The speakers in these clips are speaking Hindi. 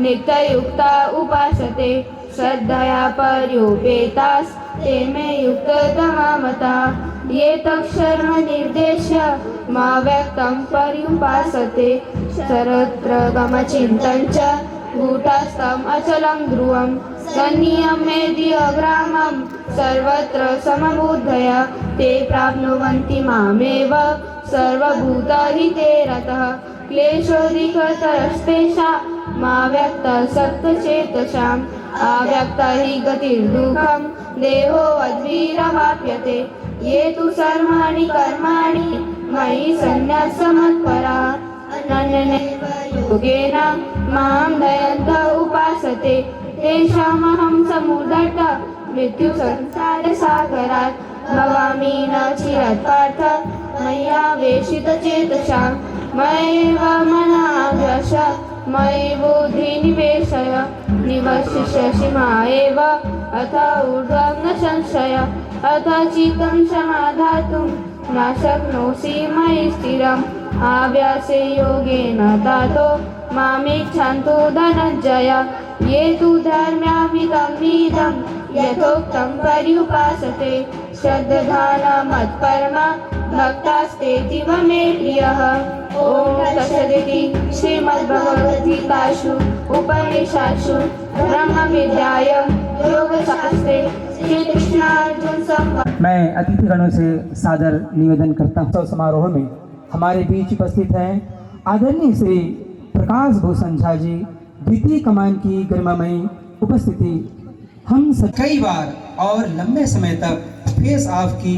नित्ययुक्ता उपासते श्रद्धया पर्युपेतास् ते मे युक्ततमा मता ये तत्कर्म निर्देश्य मा व्यक्तं पर्युपासते सर्वत्र गमचिन्तं च गूढस्थम् अचलं ध्रुवं सन्नियम्येद्यग्रामं सर्वत्र समबुद्धय ते प्राप्नुवन्ति मामेव सर्वभूतहिते रतः क्लेशोऽधिकतरस्तेषां मा व्यक्तसक्तचेतसाम् अव्यक्ता हि गतिर्दुःखं देहोऽद्भिरवाप्यते ये तु सर्वाणि कर्माणि मयि सन्न्यासमत्परा अनन्येन योगेन मां दयन्त उपासते तेषामहं समुद्धर्त मृत्युसंसारसागरात् भवामि न चिरात् पार्थ मय्यावेशितचेतसां मयैव मनाग्रश मयि बुद्धिनिवेशय निवशिष्यसि मामेव अथ ऊर्ध्वं न संशय अथ चित्तं समाधातुं न शक्नोषि मयि स्थिरम् आव्यासे योगेन तातो मामिच्छन्तु धनञ्जय ये तु धर्म्यामिदं यथोक्तं पर्युपासते श्रद्धाना मत्परमा भक्तास्तेतीव मे प्रियः ॐ तत्सदिति श्रीमद्भगवद्गीतासु उपनिषत्सु ब्रह्मविद्यायां योगशास्त्रे श्रीकृष्णार्जुन संवादे। मैं अतिथिगणों से सादर निवेदन करता हूँ। समारोह में हमारे बीच उपस्थित हैं आदरणीय श्री प्रकाश भूषण झा जी, द्वितीय कमान की गरिमामयी उपस्थिति। हम कई बार और लंबे समय तक फेस ऑफ की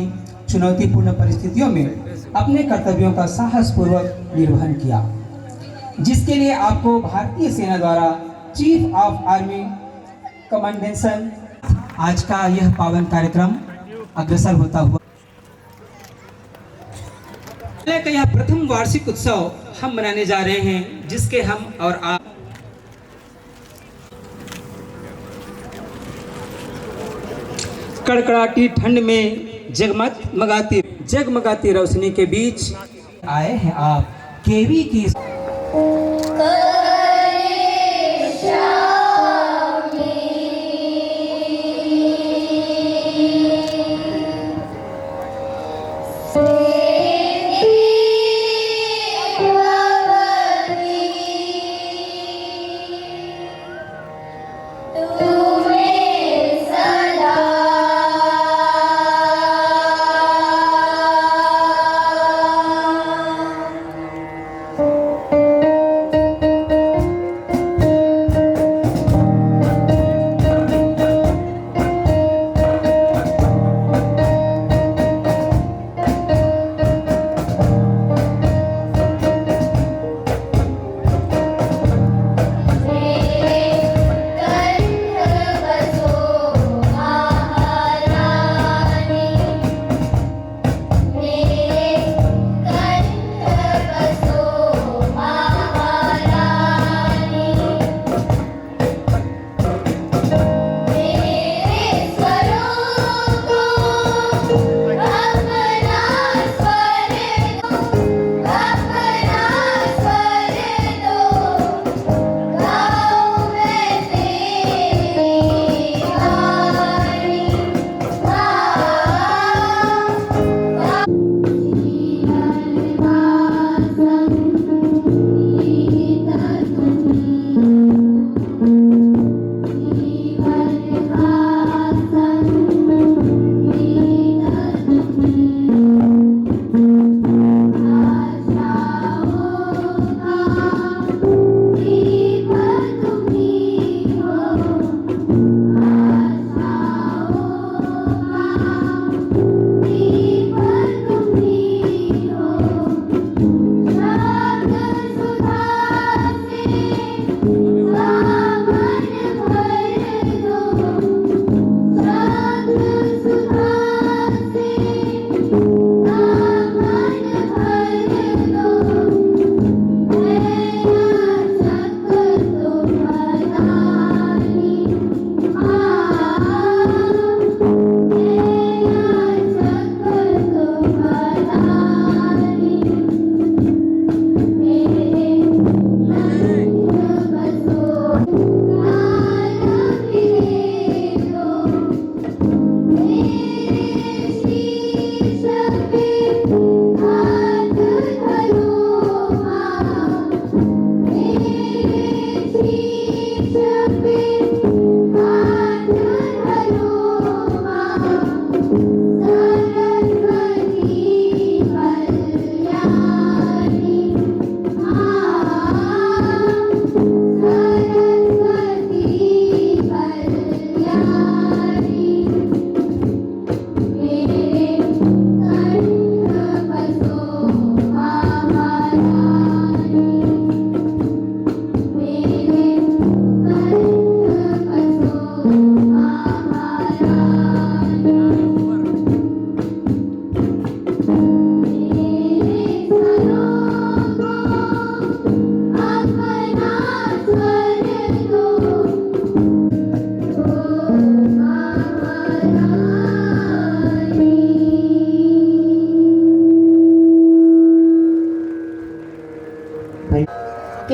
चुनौतीपूर्ण परिस्थितियों में अपने कर्तव्यों का साहसपूर्वक निर्वहन किया, जिसके लिए आपको भारतीय सेना द्वारा चीफ ऑफ आर्मी कमांडेशन आज का यह पावन कार्यक्रम अग्रसर होता हुआ का यह प्रथम वार्षिक उत्सव हम मनाने जा रहे हैं, जिसके हम और आप कड़कड़ाती ठंड में जगमगाती रोशनी के बीच आए हैं आप केवी की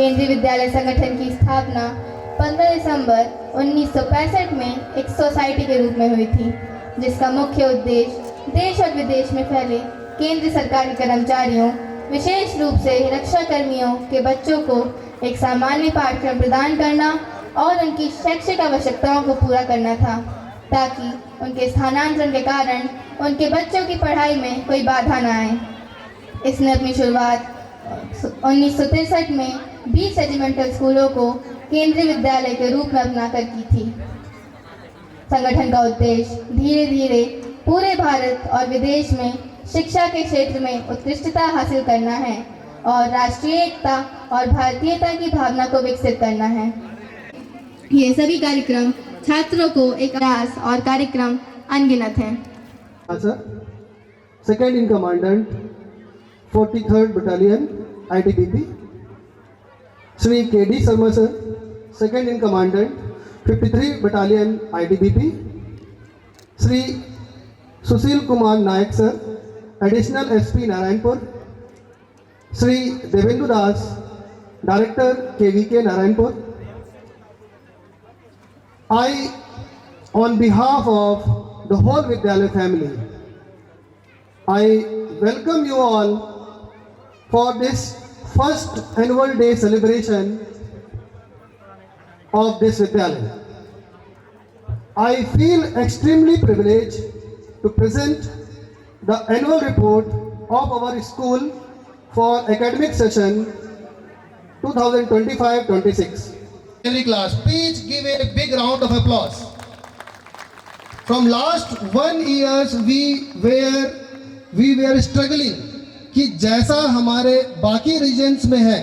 केंद्रीय विद्यालय संगठन की स्थापना 15 दिसंबर 1965 में एक सोसाइटी के रूप में हुई थी, जिसका मुख्य उद्देश्य देश और विदेश में फैले केंद्र सरकारी कर्मचारियों, विशेष रूप से रक्षा कर्मियों के बच्चों को एक सामान्य पाठ्यक्रम प्रदान करना और उनकी शैक्षिक आवश्यकताओं को पूरा करना था, ताकि उनके स्थानांतरण के कारण उनके बच्चों की पढ़ाई में कोई बाधा न आए। इसने अपनी शुरुआत 1963 में 20 रेजिमेंटल स्कूलों को केंद्रीय विद्यालय के रूप में अपनाकर की थी। संगठन का उद्देश्य धीरे धीरे पूरे भारत और विदेश में शिक्षा के क्षेत्र में उत्कृष्टता हासिल करना है और राष्ट्रीय एकता और भारतीयता की भावना को विकसित करना है। ये सभी कार्यक्रम छात्रों को एक प्रयास और कार्यक्रम अनगिनत हैं। Second in commandant 43rd battalion ITBP, Shri KD Sharma sir, second in commandant 53 battalion ITBP, Shri Sushil Kumar Nayak sir, additional SP Narayanpur, Shri Devendra Das, director KVK Narayanpur. I, on behalf of the whole Vidyalaya family, I welcome you all for this first annual day celebration of this Vidyalaya. I feel extremely privileged to present the annual report of our school for academic session 2025-26. Every class, please give a big round of applause. From last 1 years we were struggling कि जैसा हमारे बाकी रीजन्स में है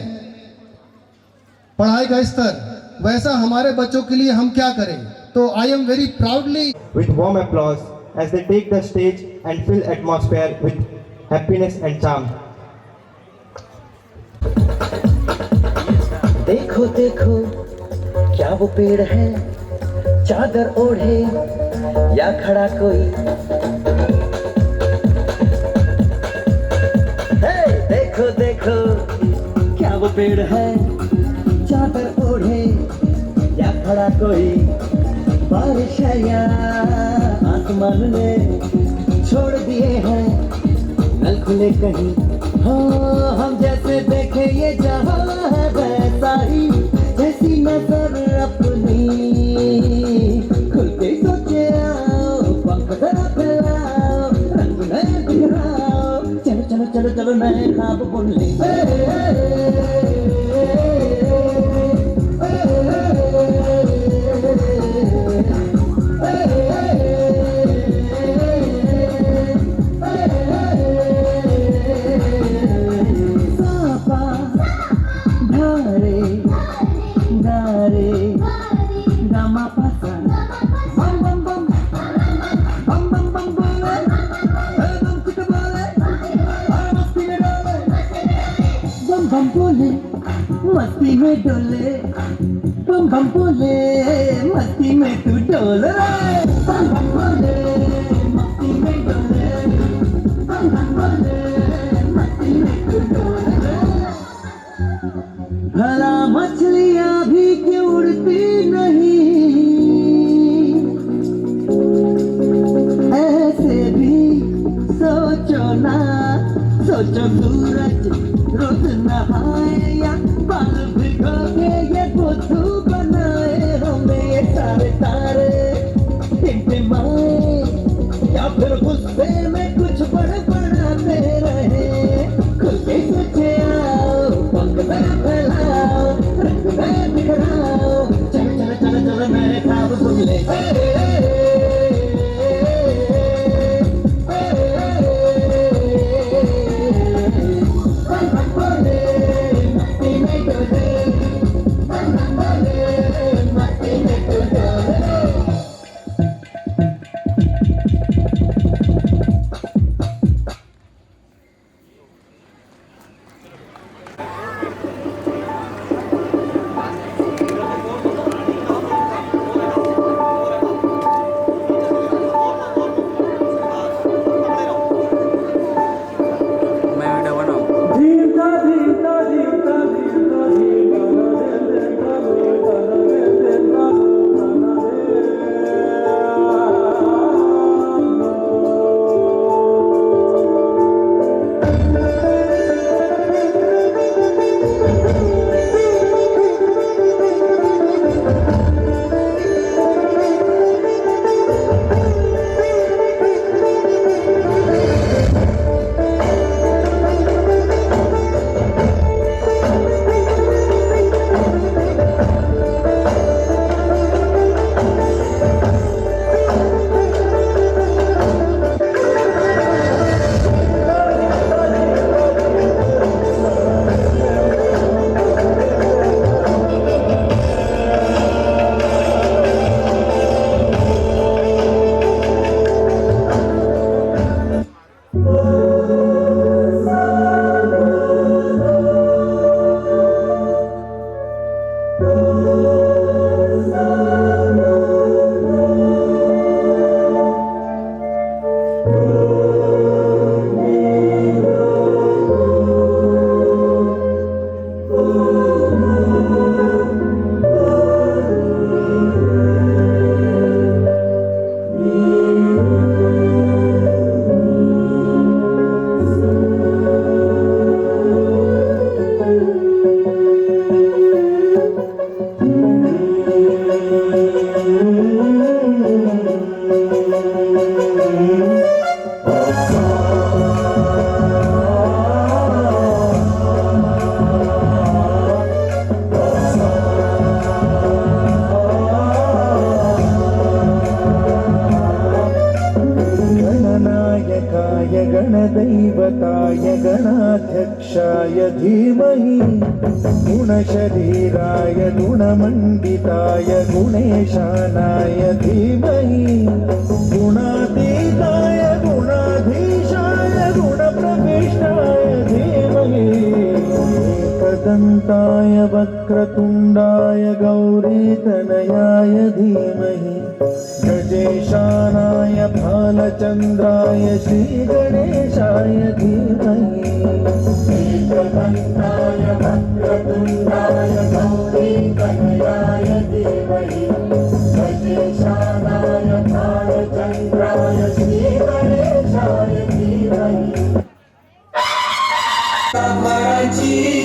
पढ़ाई का स्तर, वैसा हमारे बच्चों के लिए हम क्या करें। तो I am very proudly with warm applause as they take the stage and fill atmosphere with happiness and charm. देखो देखो क्या वो पेड़ है, चादर ओढ़े या खड़ा कोई। हे देखो देखो क्या वो पेड़ है, चादर ओढ़े या खड़ा कोई। बारिश है या आसमान ने छोड़ दिए हैं नल खुले कहीं। हाँ हम जैसे देखे ये जहाँ है वैसा ही, जैसी नजर अपनी खुल के सोचे आओ, पंख जरा फैलाओ, रंग नए बिखराओ। चलो चलो चलो चलो नए ख्वाब बुन ले। बम बोले मस्ती में डोले, बम बम बोले मस्ती में तू डोल रे। बम बम बोले मस्ती में डोले, बम बम बोले मस्ती में तू डोल रे। भला मछलियाँ भी क्यों उड़ती नहीं, ऐसे भी सोचो ना। सोचो सूरज रोज नहाए या बाल भिगो के ये बुद्धू बनाए होंगे ये सारे तारे टिमटिमाए, या फिर गुस्से में कुछ बड़बड़ाते रहे। खुल के सोचे आओ, पंख जरा फैलाओ, रंग में बिखराओ। चलो चलो चलो चलो नए ख्वाब बुन ले। गणनायकाय गणदैवताय गणाध्यक्षाय धीमहि गुणशरीराय गुणमण्डिताय गुणेशानाय धीमहि गुणातीताय गुणाधीशाय गुणप्रविष्टाय धीमहि एकदन्ताय वक्रतुण्डाय गौरीतनयाय धीमहि गजेशानाय भालचन्द्राय श्रीगणेशाय धीमहि एकदन्ताय वक्रतुण्डाय गौरीतनयाय धीमहि गजेशानाय भालचन्द्राय श्रीगणेशाय धीमहि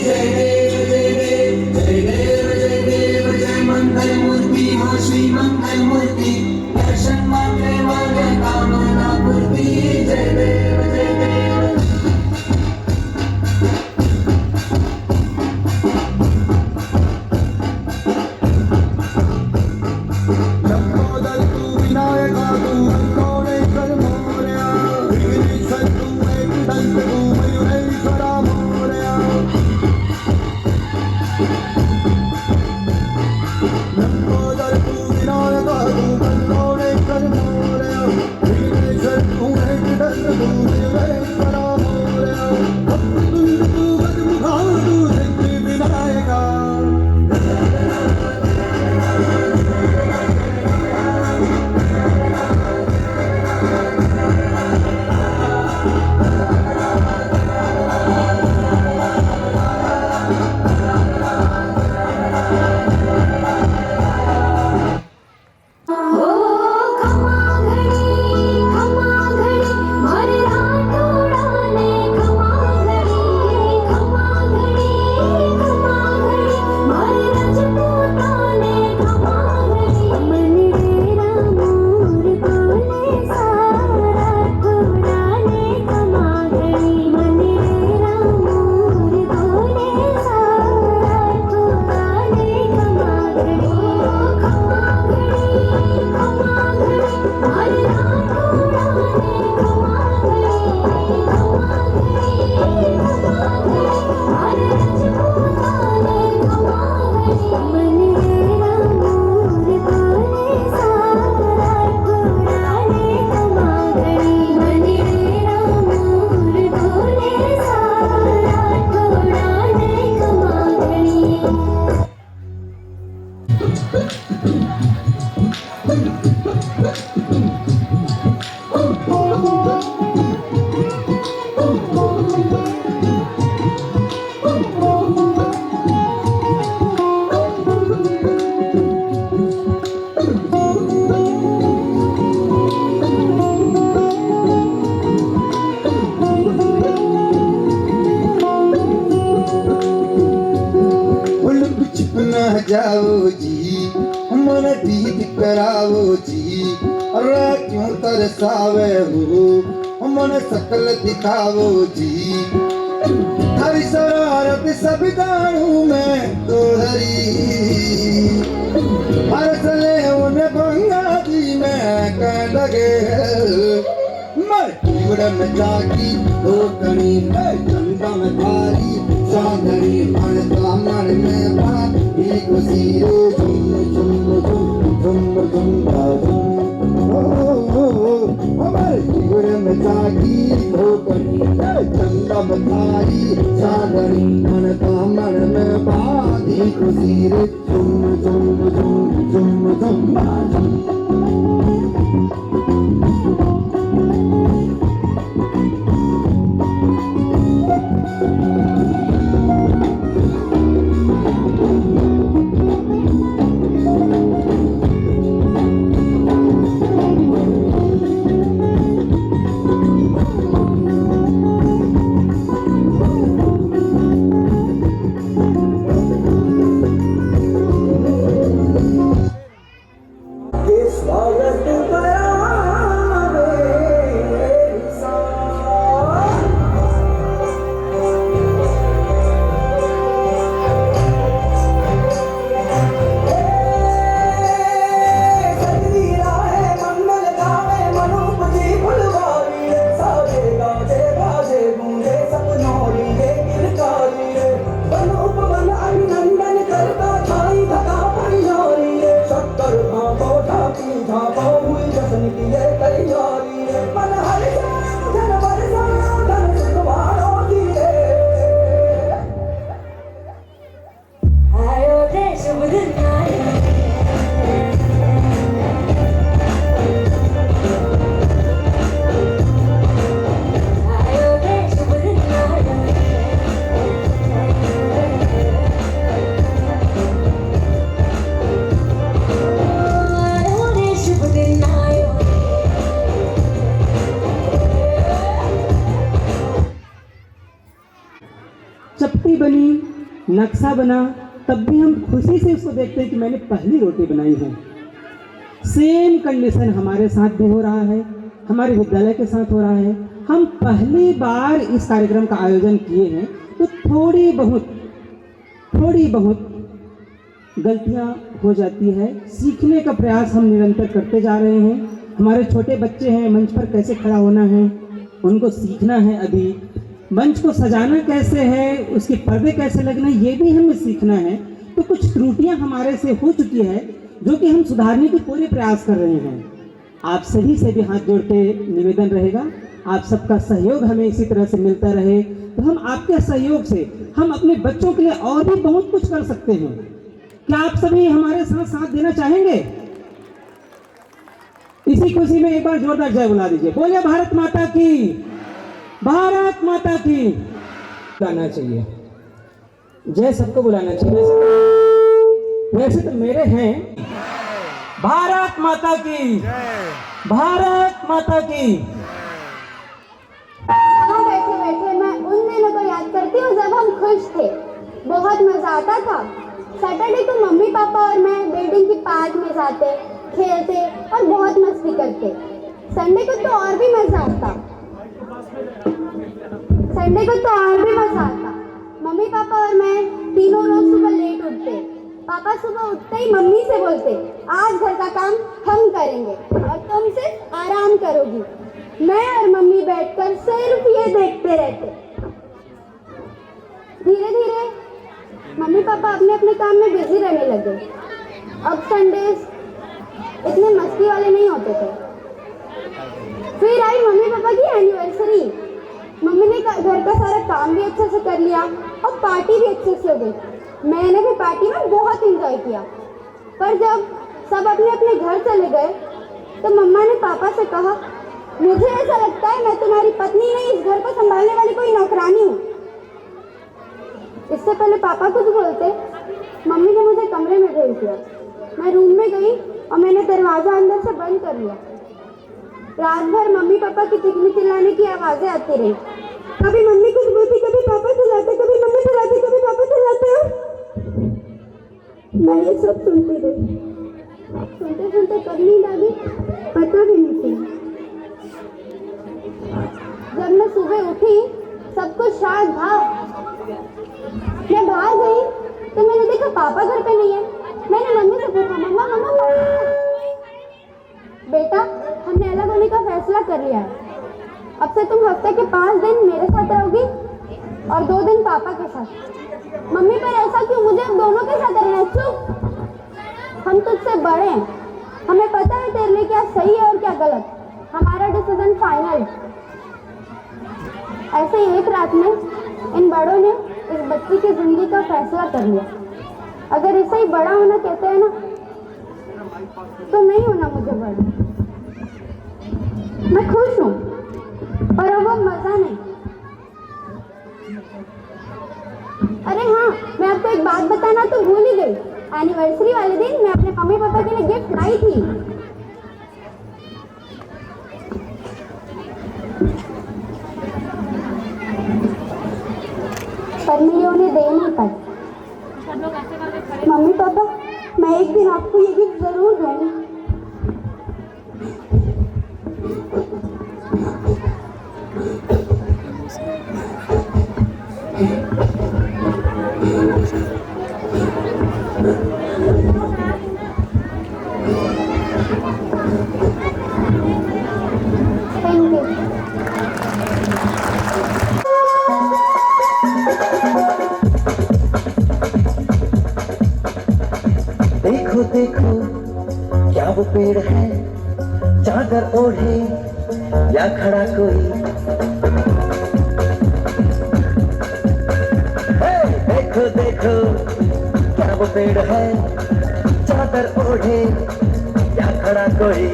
जय देव जय देव जय देव जय देव जय मंगल मूर्ति हो श्री मंगल मूर्ति दर्शन मात्रे मांगे कामना पूर्ति जय देव जय देव लंबोदर तू विनायका तू करुणेश्वर मोरया विघ्नेश्वर तू एकदंत तू मयूरेश्वरा मोरया लंबोदर तू विनायका तू करुणेश्वर मोरया विघ्नेश्वर तू एकदंत तू मयूरेश्वरा मोरया भक्तुंड तू गजमुखा तू सिद्धि विनायका ओ खमा घड़ी मारे राठोडाने खमा घड़ी मारे राजपूताने खमा घड़ी मन डेरा मोर बोले सारा ठोडाने खमा घड़ी मन डेरा मोर बोले सारा ठोडाने खमा घड़ी ओ खमा घड़ी मारे राठोडाने खमा घड़ी मारे राजपूताने खमा घड़ी मन डेरा मोर बोले सारा ठोडाने खमा घड़ी मन डेरा मोर बोले सारा ठोडाने खमा घड़ी उलट छिप न जाओ जी मन दीद कराओ जी अरे क्यों तरसावे हो मन सकल दिखाओ जी हरी शरारत सब दारू में तो हरी हर सले उन्हें गंगा जी में कह लगे मैं उड़न जागी हो कणी चंदा में थारी साधरी मन दामन में बा एक सीरो झुम झुम झुम झुम झुम झुम हमारे जीवन में जागी हो कणी चंदा में थारी साधरी मन दामन में बा एक सीरो झुम झुम झुम झुम झुम झुम नक्शा बना, तब भी हम खुशी से उसको देखते हैं कि मैंने पहली रोटी बनाई है। सेम कंडीशन हमारे साथ भी हो रहा है, हमारे विद्यालय के साथ हो रहा है। हम पहली बार इस कार्यक्रम का आयोजन किए हैं, तो थोड़ी बहुत गलतियां हो जाती है। सीखने का प्रयास हम निरंतर करते जा रहे हैं। हमारे छोटे बच्चे हैं, मंच पर कैसे खड़ा होना है उनको सीखना है। अभी मंच को सजाना कैसे है, उसके पर्दे कैसे लगना है, ये भी हमें सीखना है। तो कुछ त्रुटियां हमारे से हो चुकी है, जो कि हम सुधारने की पूरे प्रयास कर रहे हैं। आप सभी से भी हाथ जोड़ के निवेदन रहेगा, आप सबका सहयोग हमें इसी तरह से मिलता रहे, तो हम आपके सहयोग से हम अपने बच्चों के लिए और भी बहुत कुछ कर सकते हैं। क्या आप सभी हमारे साथ देना चाहेंगे? इसी खुशी में एक बार जोरदार जय बुला दीजिए। बोलिए भारत माता की, भारत माता की। बुलाना चाहिए, जय सबको बुलाना चाहिए। वैसे तो मेरे हैं। भारत माता की, भारत माता की। यहाँ बैठे बैठे मैं उन दिनों को याद करती हूँ जब हम खुश थे, बहुत मजा आता था। सैटरडे को मम्मी पापा और मैं बिल्डिंग की पार्क में जाते, खेलते और बहुत मस्ती करते। संडे को तो और भी मजा आता। मम्मी पापा और मैं तीनों रोज सुबह लेट उठते। पापा सुबह उठते ही मम्मी से बोलते, आज घर का काम हम करेंगे और तुम सिर्फ आराम करोगी। मैं और मम्मी बैठकर सिर्फ ये देखते रहते। धीरे धीरे मम्मी पापा अपने अपने काम में बिजी रहने लगे। अब संडेज इतने मस्ती वाले नहीं होते थे। फिर आई मम्मी पापा की एनिवर्सरी। मम्मी ने घर का सारा काम भी अच्छे से कर लिया और पार्टी भी अच्छे से हो गई। मैंने भी पार्टी में बहुत एंजॉय किया। पर जब सब अपने अपने घर चले गए तो मम्मा ने पापा से कहा, मुझे ऐसा लगता है मैं तुम्हारी पत्नी नहीं, इस घर को संभालने वाली कोई नौकरानी हूँ। इससे पहले पापा कुछ बोलते, मम्मी ने मुझे कमरे में भेज दिया। मैं रूम में गई और मैंने दरवाजा अंदर से बंद कर लिया। रात भर मम्मी पापा की चीखने चिल्लाने की आवाजें आती रही। कभी मम्मी कुछ बोलती, कभी पापा चिल्लाते, कभी मम्मी चिल्लाती, कभी पापा चिल्लाते। मैं ये सब सुनती रही। सुनते सुनते कब नींद आ गई पता भी नहीं चला। जब मैं सुबह उठी सब कुछ शायद था। मैं बाहर गई तो मैंने देखा पापा घर पे नहीं है। मैंने मम्मी से पूछा, मम्मा मम्मा बेटा, हमने अलग होने का फैसला कर लिया है। अब से तुम हफ्ते के 5 दिन मेरे साथ रहोगी और 2 दिन पापा के साथ। मम्मी पर ऐसा क्यों, मुझे अब दोनों के साथ रहना है। चुप, हम तुझसे बड़े हैं, हमें पता है तेरे लिए क्या सही है और क्या गलत। हमारा डिसीजन फाइनल। ऐसे ही एक रात में इन बड़ों ने इस बच्ची की जिंदगी का फैसला कर लिया। अगर इसे ही बड़ा होना कहते हैं ना, तो नहीं होना मुझे बड़ा। मैं खुश हूँ पर अब वो मजा नहीं। अरे हाँ, मैं आपको एक बात बताना तो भूल ही गई। एनिवर्सरी वाले दिन मैं अपने मम्मी पापा के लिए गिफ्ट लाई थी। पर मैं उन्हें दे नहीं पाई। मम्मी पापा, मैं एक दिन आपको ये गिफ्ट जरूर दूंगी। Thank you. देखो देखो क्या वो पेड़ है, चादर ओढ़े या खड़ा कोई। देखो देखो क्या वो पेड़ है, चादर ओढ़े या खड़ा कोई।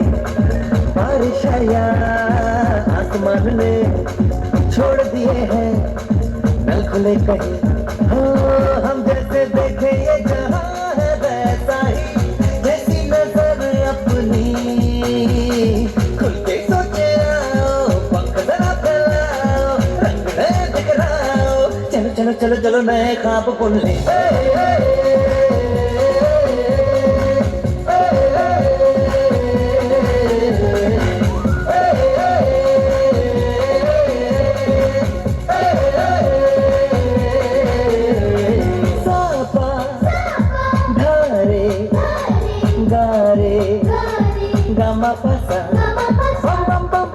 बारिश या आसमान ने छोड़ दिए हैं नल खुले कहीं। हाँ, हम जैसे देखे ये जहां है वैसा ही, जैसी नजर अपनी खुल के सोचे आओ, पंख जरा फैलाओ, रंग नए दिखलाओ। चलो चलो चलो चलो नए ख्वाब बुन ले Gama pasa, bam bam bam,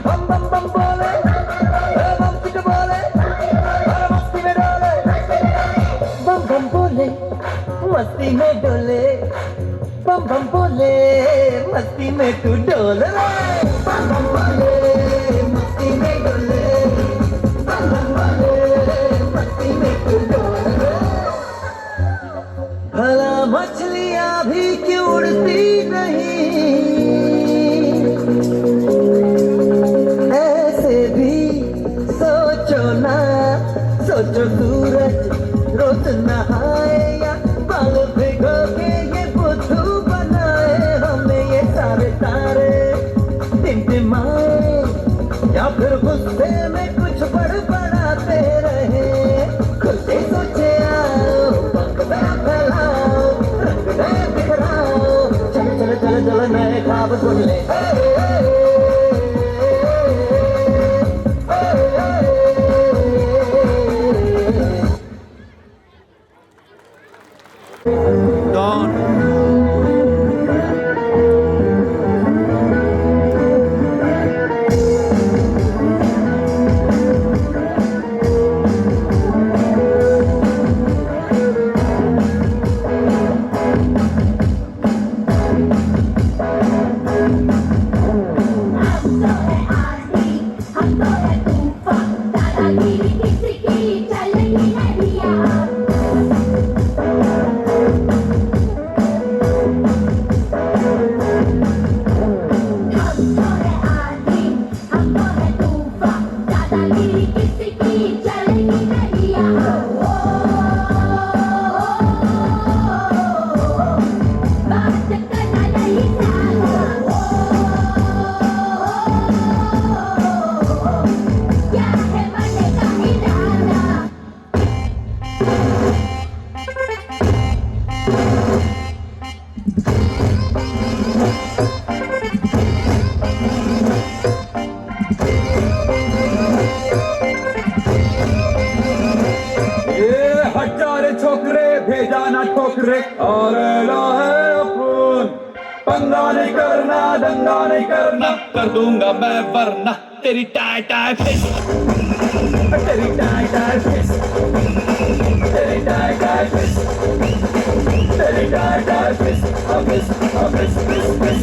bam bam bam bole, bam tika bole, अरे मस्ती में डोले, bam bam bole, मस्ती में डोले, bam bam bole, मस्ती में तू डोले, bam bam bole, मस्ती में डोले, bam bam bole, मस्ती में तू डोले। भला मछलियाँ भी क्यों उड़ती नहीं ऐसे भी सोचो ना सोचो सूरज रोज नहाए या बाल भिगो के ये बुद्धू बनाए हमें ये सारे तारे टिमटिमाए या फिर गुस्से में कुछ बड़बड़ाते रहे खुद ही सोचे आओ पंखा फैलाओ रंग नए बिखराओ चलो चलो चलो चलो नए ख्वाब सुन ले और पंगा नहीं करना दंगा नहीं करना कर दूंगा मैं वरना तेरी टाई टाई फिश तेरी टाई टाई फिश तेरी टाई टाई फिश तेरी tie tie fish fish fish fish fish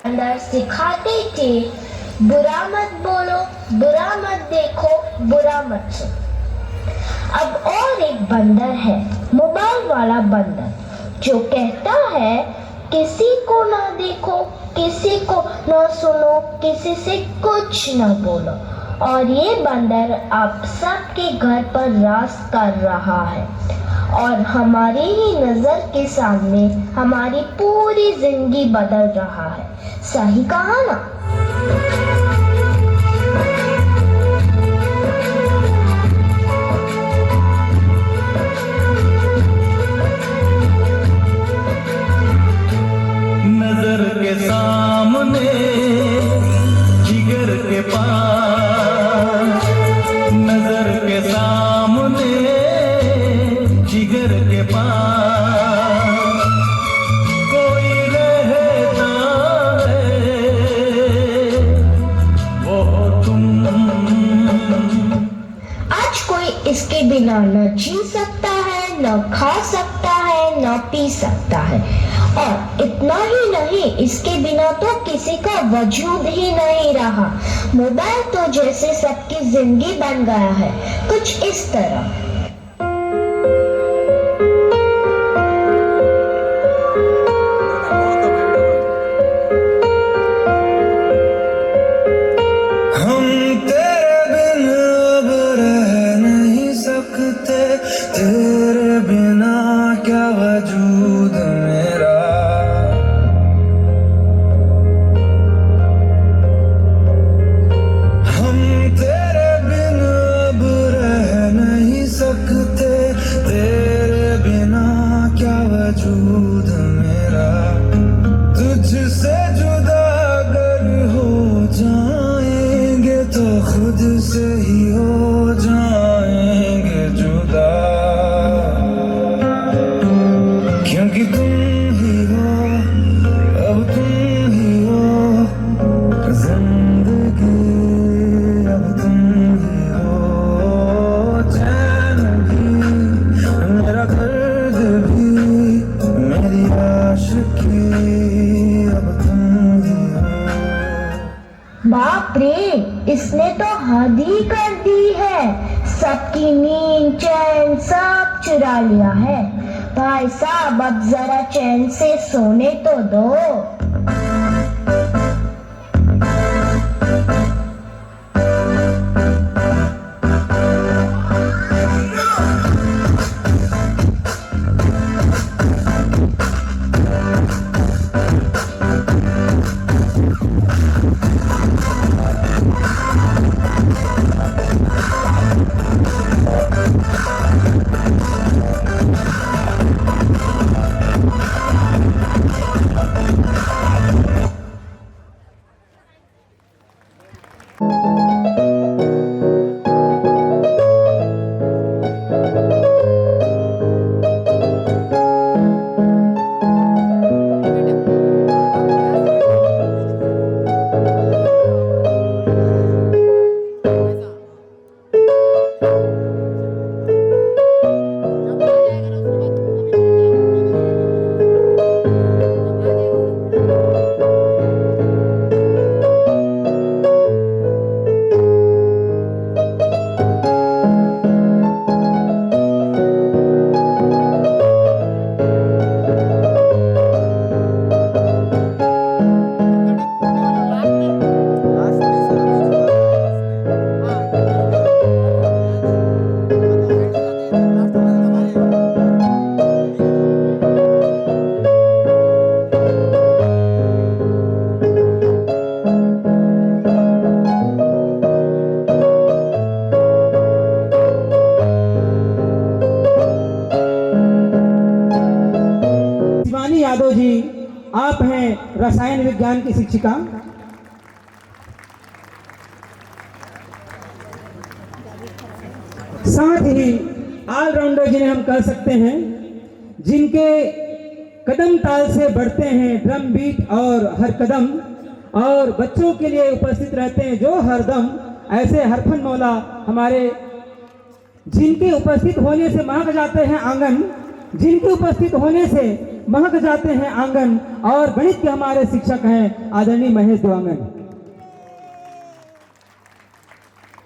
अंदर सिखाते थे बुरा मत बोलो बुरा मत देखो बुरा मत सुनो। अब और एक बंदर है मोबाइल वाला बंदर जो कहता है किसी को ना देखो किसी को ना सुनो किसी से कुछ ना बोलो और ये बंदर अब सबके घर पर राज कर रहा है और हमारी ही नजर के सामने हमारी पूरी जिंदगी बदल रहा है। सही कहा ना? नजर के सामने जिगर के पास नजर के सामने जिगर के पास कोई रहता है वो तुम। आज कोई इसके बिना न जी सकता है न खा सकता है न पी सकता है और इतना ही नहीं इसके बिना तो किसी का वजूद ही नहीं रहा। मोबाइल तो जैसे सबकी जिंदगी बन गया है कुछ इस तरह। खुद से ही हो जाएंगे जुदा, क्योंकि तुम ही हो, अब तुम ही हो जिंदगी, अब तुम ही हो चैन भी, मेरा दर्द भी, मेरी आशिकी, अब तुम ही हो। बाप रे, इसने तो हद ही कर दी है, सबकी नींद चैन सब चुरा लिया है। भाई साहब अब जरा चैन से सोने तो दो। यादव जी, आप हैं रसायन विज्ञान की शिक्षिका। साथ ही ऑलराउंडर जिन्हें हम कह सकते हैं, जिनके कदम ताल से बढ़ते हैं ड्रम बीट और हर कदम, और बच्चों के लिए उपस्थित रहते हैं जो हरदम, ऐसे हरफन मौला हमारे, जिनके उपस्थित होने से महक जाते हैं आंगन, जिनके उपस्थित होने से महक जाते हैं आंगन, और गणित के हमारे शिक्षक हैं आदरणीय महेश देवांगन।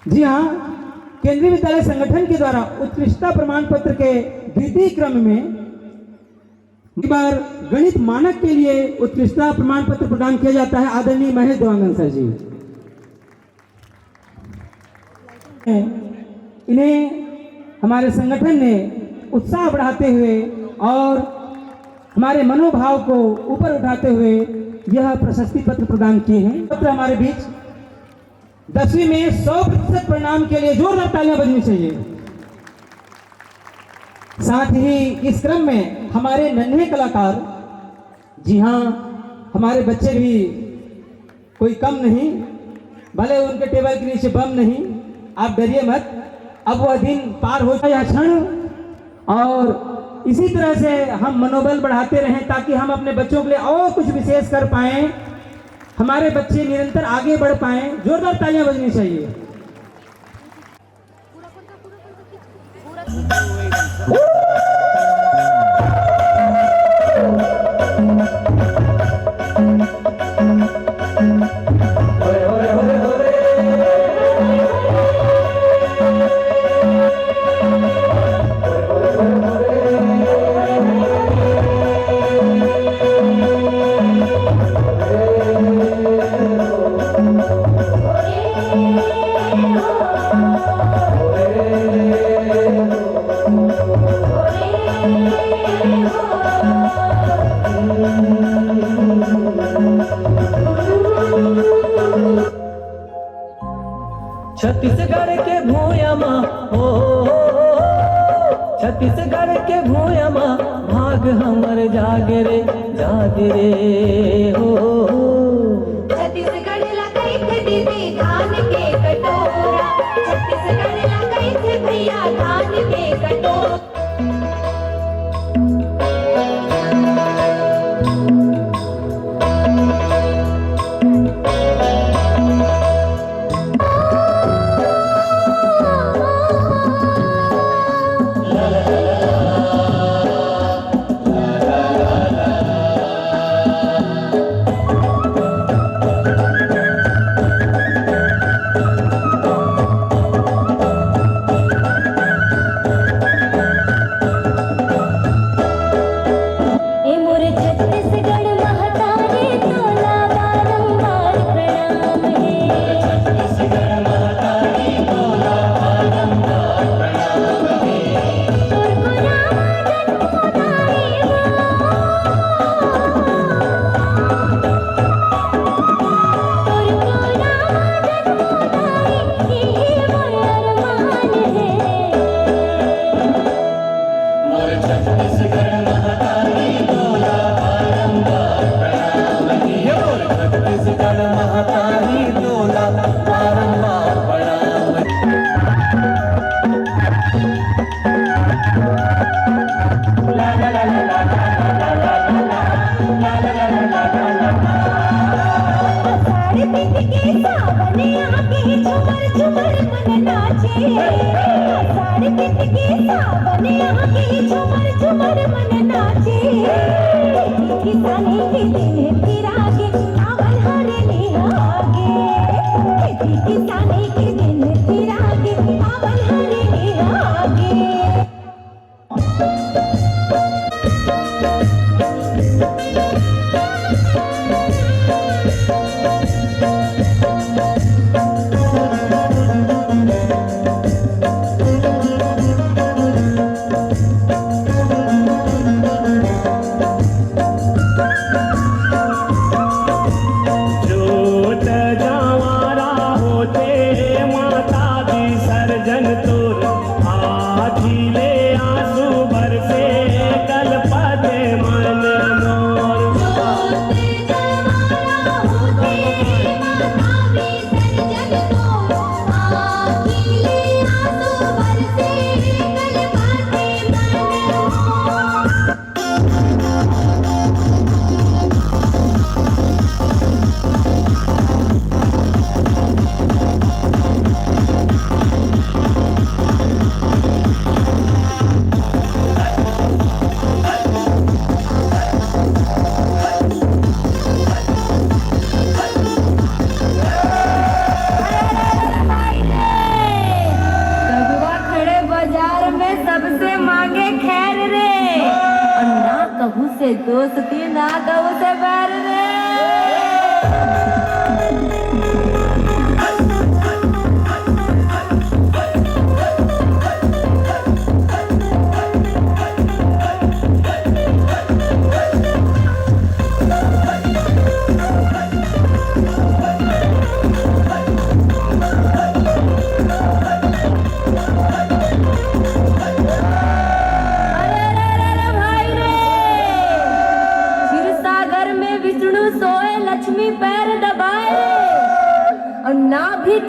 जी हाँ, केंद्रीय विद्यालय संगठन के द्वारा उत्कृष्टता प्रमाण पत्र के द्वितीय क्रम में इस बार गणित मानक के लिए उत्कृष्टता प्रमाण पत्र प्रदान किया जाता है आदरणीय महेश देवांगन सर जी। इन्हें हमारे संगठन ने उत्साह बढ़ाते हुए और हमारे मनोभाव को ऊपर उठाते हुए यह प्रशस्ति पत्र प्रदान किए हैं। पत्र हमारे बीच 10वीं में 100% परिणाम के लिए जोरदार तालियां बजनी चाहिए। साथ ही इस क्रम में हमारे नन्हे कलाकार, जी हाँ, हमारे बच्चे भी कोई कम नहीं, भले उनके टेबल के नीचे बम नहीं, आप डरिए मत, अब वह दिन पार हो जाए क्षण, और इसी तरह से हम मनोबल बढ़ाते रहें ताकि हम अपने बच्चों के लिए और कुछ विशेष कर पाएं, हमारे बच्चे निरंतर आगे बढ़ पाएं। जोरदार तालियां बजनी चाहिए। छत्तीसगढ़ के भूयमा हो, छत्तीसगढ़ के भूयमा भाग हमर जागरे जागरे हो। छत्तीसगढ़ ला कई दीदी धान के कटोरा, छत्तीसगढ़ लगाई थे भैया धान के कटोर। दोस्ती ना कहू से बैर रे।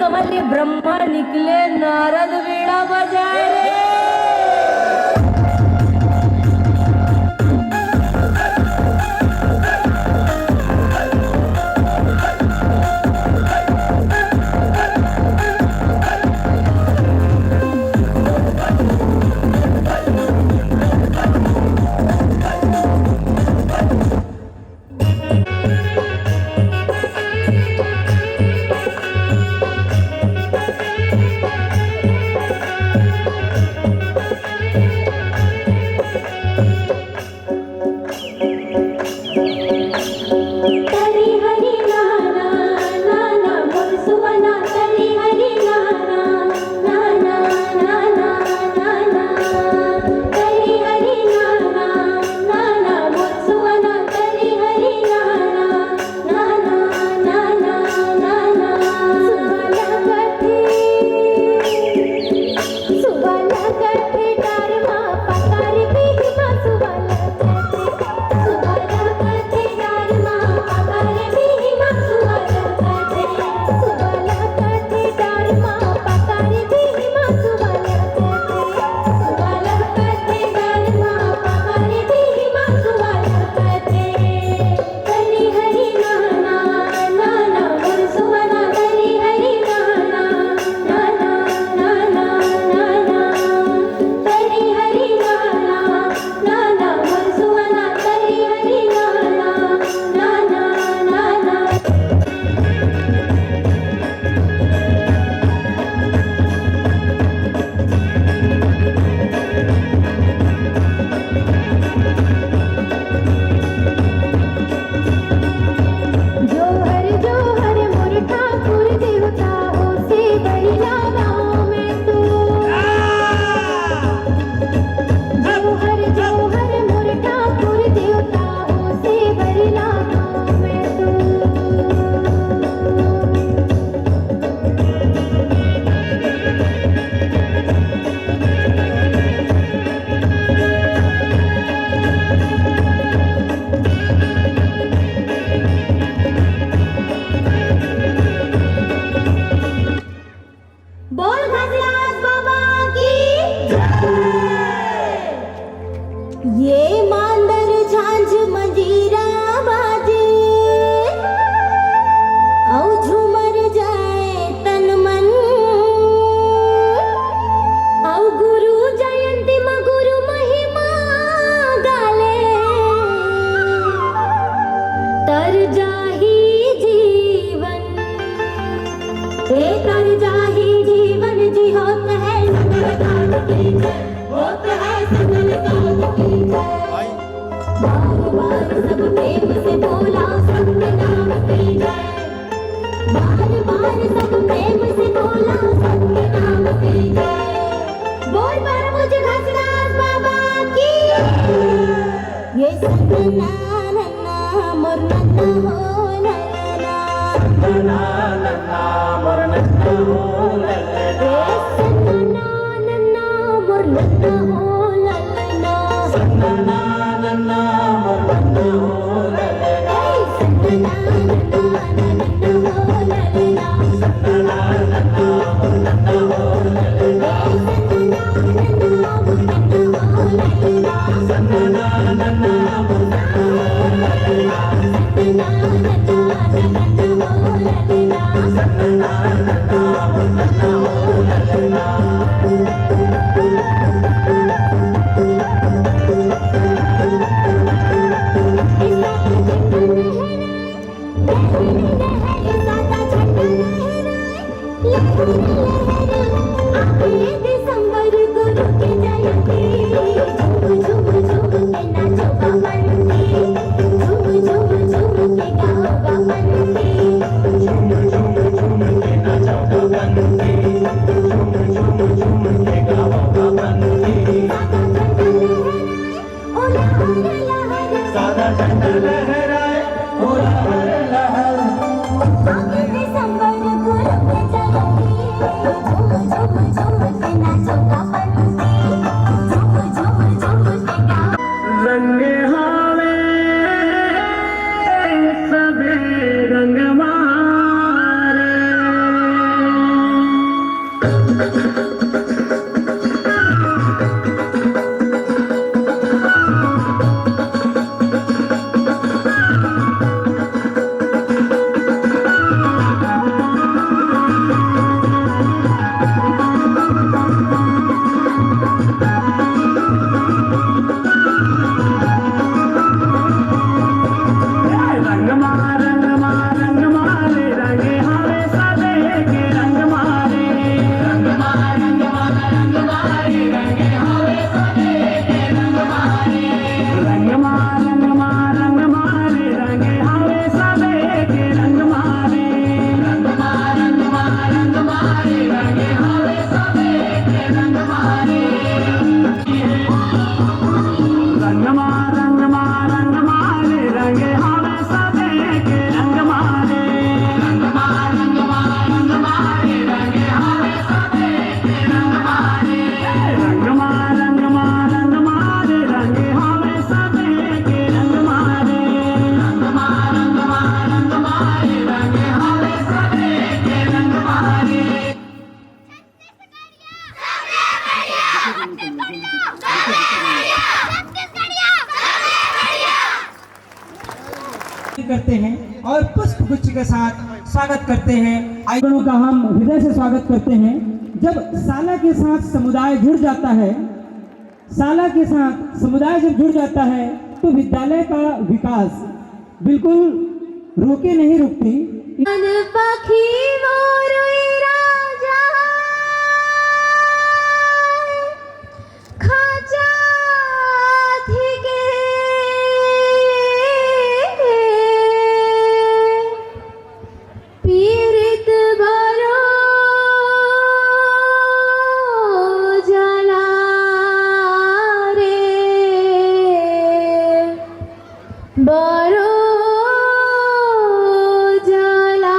कमल ब्रह्मा निकले नारद वीणा बजाए रे। सब प्रेम से बोला सत्यनाम की जय। बार बार सब प्रेम से बोला सत्यनाम की जय। बोल पर मुझे घसराज बाबा की। ये सत्यनारायण मोर नन्ना हो ललना। सत्यनारायण मोर नन्ना हो ललना। ये सत्यनारायण मोर नन्ना हो ललना। सत्यनारायण मोर नन्ना हो ललना। सत्यनारायण नन्ना हो ललना। सत्यनारायण मोर नन्ना हो ललना। सत्यनारायण मोर नन्ना हो ललना। दिसंबर गुरु की जयंती। झूम झूम झूम के नाचो बंटी। झूम झूम झूम के गाओ बंटी। झूम झूम झूम के नाचो बंटी। झूम झूम झूम के गाओ बंटी। सादा झंडा लहराए ओ लहर लहर। दिसंबर गुरु की जयंती। झूम झूम झूम के नाचो बंटी। झूम झूम झूम के गाओ। रंग हावे सबे रंग मारे। करते हैं और पुष्प गुच्छ के साथ स्वागत करते हैं। आइकनों का हम हृदय से स्वागत करते हैं। जब शाला के साथ समुदाय जुड़ जाता है, शाला के साथ समुदाय जब जुड़ जाता है तो विद्यालय का विकास बिल्कुल रोके नहीं रुकती। पाखी मोर राजा खाचा थी के। पीरित भरो जला रे। बरो जला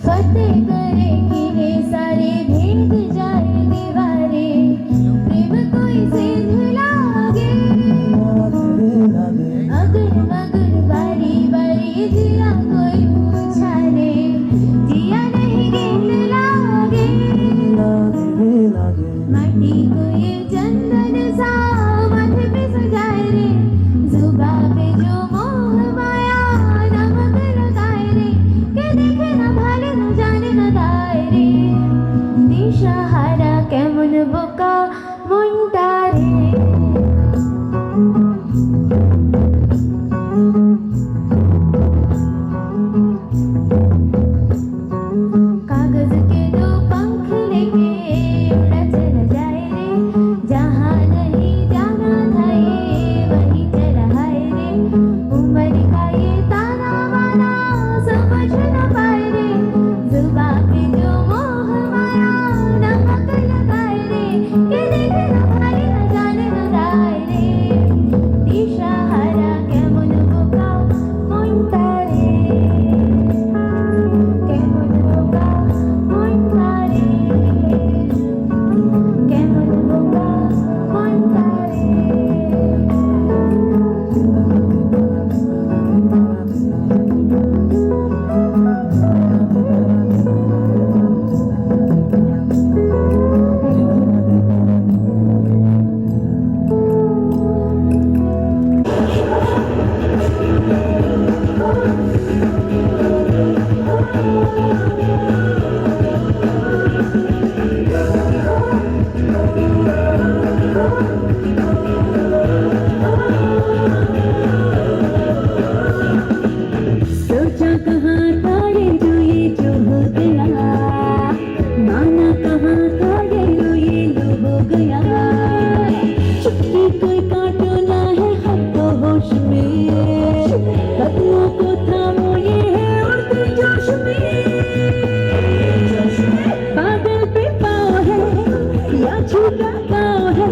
फतेह करे किले सारे भेद जाए दीवारे प्रेम कोई सिंध लागे अगर मगर बारी बारी जिया कोई पूछारे जिया नहीं गेंद लागे माटी को ये चंदन सा माथे पे सजाए रे जुबा पे जो मोह माया नमक लगाए रे के देखे ना भाले ना जाने ना दाए रे दिशाहारा केमन बोका मुंटारे कागज के दो पंख लेके उड़ा चला जाए रे जहाँ नहीं जाना था ये वही चला हाय रे उम्र का ये ताना बाना समझ न पाए रे जुबा पे जो मोह माया नमक लगाए रे के देखे न भाई न जाने न दाए रे दिशाहारा केमन बोका मुंटारे केमन बोका मुंटारे केमन बोका मुंटारे सोचा कहाँ था ये जो हो गया माना कहाँ था ये लो हो गया चुप्पी कोई काटो ना है हमको होश में कदमों को थामो ये है उड़ते जोश में बादल पे पाँव है या छूटा पाँव है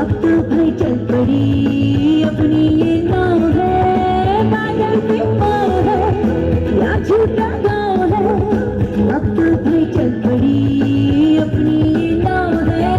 अब तो भाई चल पड़ी अपनी ये नाव है बादल पे पाँव है या छूटा गाँव है अब तो भाई चल पड़ी अपनी ये नाव है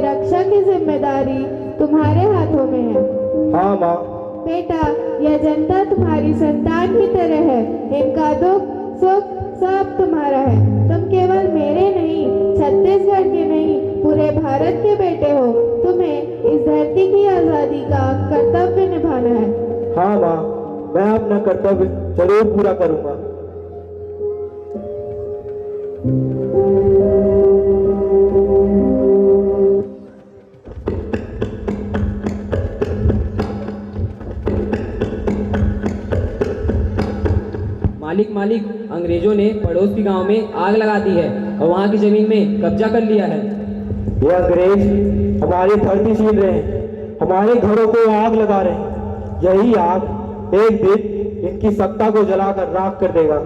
रक्षा की जिम्मेदारी तुम्हारे हाथों में है। हाँ माँ। बेटा, यह जनता तुम्हारी संतान की तरह है। इनका दुख सुख सब तुम्हारा है। तुम केवल मेरे नहीं, छत्तीसगढ़ के नहीं, पूरे भारत के बेटे हो। तुम्हें इस धरती की आजादी का कर्तव्य निभाना है। हाँ माँ, मैं अपना कर्तव्य जरूर पूरा करूँगा। मालिक, अंग्रेजों ने पड़ोस के गांव में आग लगा दी है और वहां की जमीन में कब्जा कर लिया है। ये अंग्रेज हमारी धरती छीन रहे हैं, हमारे घरों को आग लगा रहे हैं। यही आग एक दिन इनकी सत्ता को जलाकर राख कर देगा।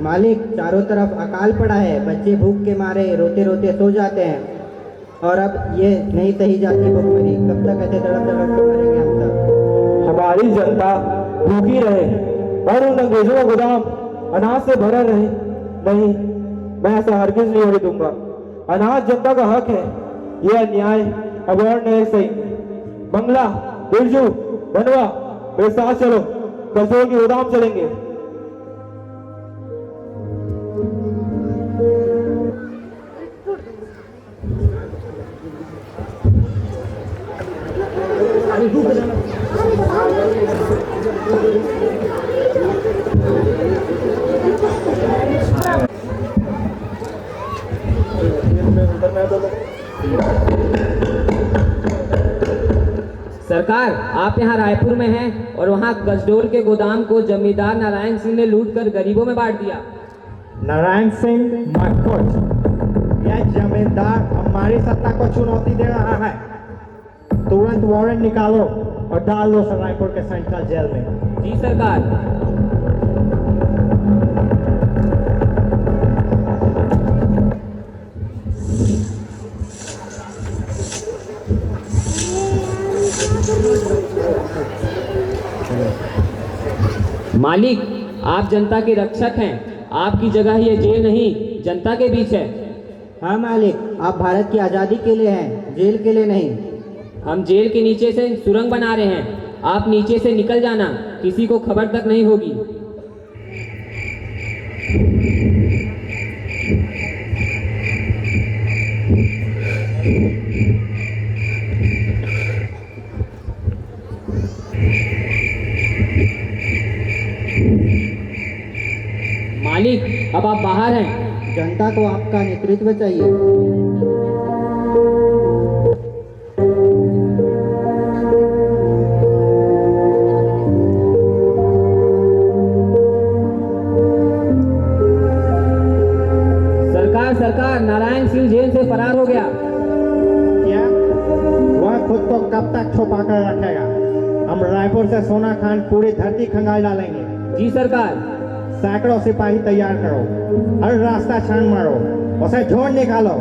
मालिक, चारों तरफ अकाल पड़ा है। बच्चे भूख के मारे रोते रोते सो जाते हैं और अब ये नहीं सही जाती भूखमरी। कब तक ऐसे तड़प तड़प के मरेंगे हम सब? हमारी जनता भूखी रहे और उन अंग्रेजों का गोदाम अनाज से भरा रहे? नहीं, मैं ऐसा हरगिज नहीं होने दूंगा। अनाज जनता का हक है। यह अन्याय अब और नहीं सही। मंगला, बिरजू, धनवा, मेरे साथ चलो, कसों की गोदाम चलेंगे। सरकार, आप यहाँ रायपुर में हैं और वहाँ गजडोल के गोदाम को जमींदार नारायण सिंह ने लूटकर गरीबों में बांट दिया। नारायण सिंह मार्कोट, यह जमींदार हमारी सत्ता को चुनौती दे रहा है। तुरंत वारंट निकालो और डाल दो रायपुर के सेंट्रल जेल में। जी सरकार। मालिक, आप जनता के रक्षक हैं। आपकी जगह ये जेल नहीं, जनता के बीच है। हाँ मालिक, आप भारत की आज़ादी के लिए हैं, जेल के लिए नहीं। हम जेल के नीचे से सुरंग बना रहे हैं। आप नीचे से निकल जाना, किसी को खबर तक नहीं होगी। मालिक, अब आप बाहर हैं। जनता को आपका नेतृत्व चाहिए। सरकार, नारायण सिंह जेल से फरार हो गया। क्या? वह खुद को कब तक छुपा कर रखेगा? हम रायपुर से सोना खान पूरी धरती खंगाल डालेंगे। जी सरकार। सैकड़ों सिपाही तैयार करो, हर रास्ता छान मारो, उसे ढूंढ निकालो।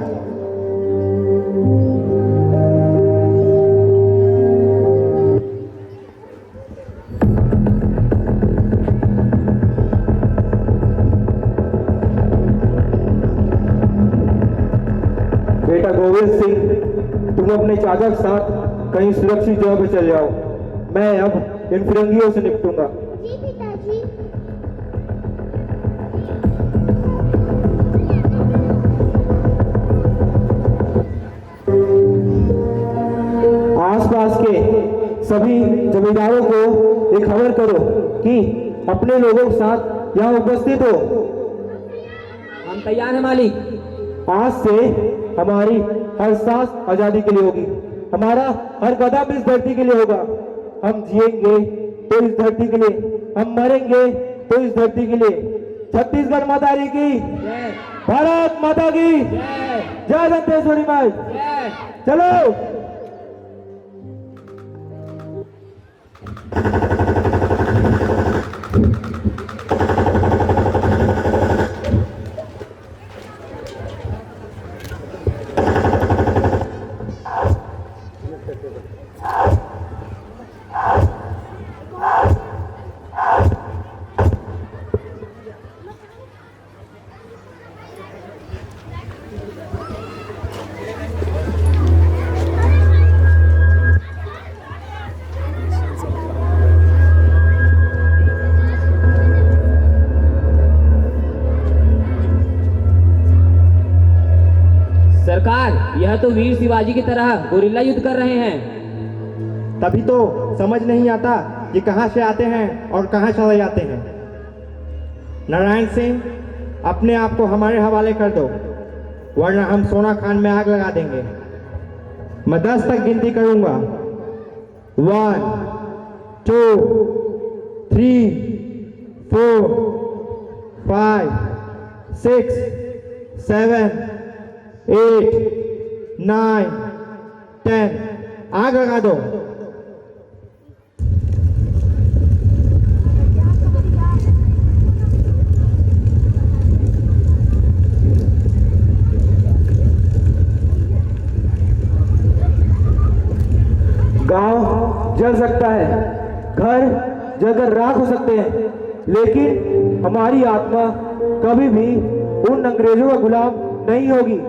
बेटा गोविंद सिंह, तुम अपने चाचा के साथ कहीं सुरक्षित जगह पर चले जाओ। मैं अब इन फिरंगियों से निपटूंगा। जी पिताजी। आसपास के सभी जमींदारों को ये खबर करो कि अपने लोगों के साथ यहाँ उपस्थित हो। हम तैयार हैं मालिक। आज से हमारी हर सांस आजादी के लिए होगी, हमारा हर कदम इस धरती के लिए होगा। हम जिएंगे तो इस धरती के लिए, हम मरेंगे तो इस धरती के लिए। छत्तीसगढ़ माता की, भारत माता की जय। दंतेश्वरी माई। चलो। यह तो वीर शिवाजी की तरह गोरिल्ला युद्ध कर रहे हैं। तभी तो समझ नहीं आता कि कहाँ से आते हैं और कहाँ चले जाते हैं। नारायण सिंह, अपने आप को हमारे हवाले कर दो, वरना हम सोना खान में आग लगा देंगे। मैं 10 तक गिनती करूंगा। 1 2 3 4 5 6 7 8 9 10। आग लगा दो। गांव जल सकता है, घर जलकर राख हो सकते हैं, लेकिन हमारी आत्मा कभी भी उन अंग्रेजों का गुलाम नहीं होगी।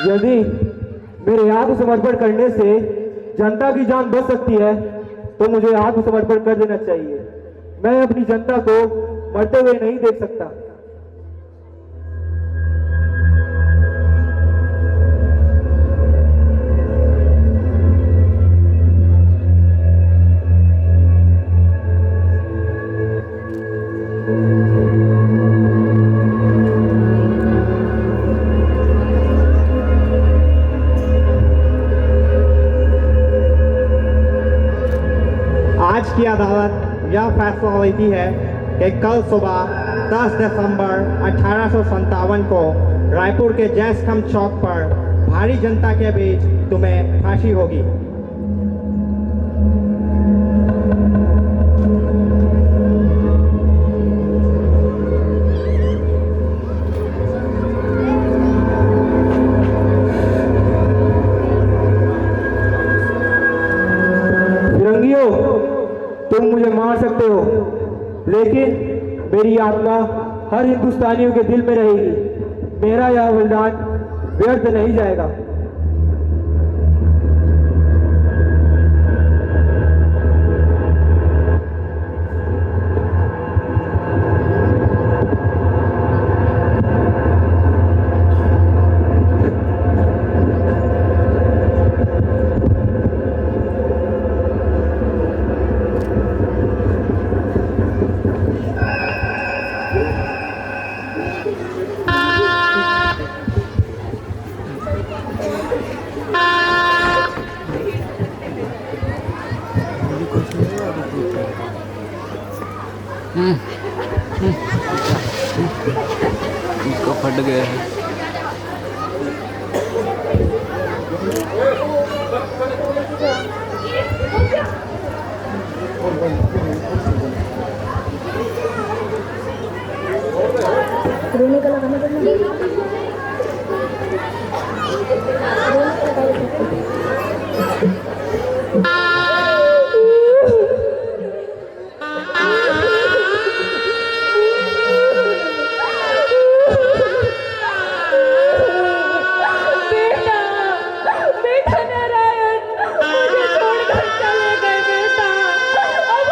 यदि मेरे आत्मसमर्पण करने से जनता की जान बच सकती है तो मुझे आत्मसमर्पण कर देना चाहिए। मैं अपनी जनता को मरते हुए नहीं देख सकता। आज की अदालत यह फैसला लेती है कि कल सुबह 10 दिसंबर 1857 को रायपुर के जयस्तंभ चौक पर भारी जनता के बीच तुम्हें फांसी होगी। तुम मुझे मार सकते हो, लेकिन मेरी आत्मा हर हिंदुस्तानियों के दिल में रहेगी। मेरा यह बलिदान व्यर्थ नहीं जाएगा। इसको फट गया है। रोने का लगाना बेटा नारायण, मुझे छोड़कर चले गए बेटा। अब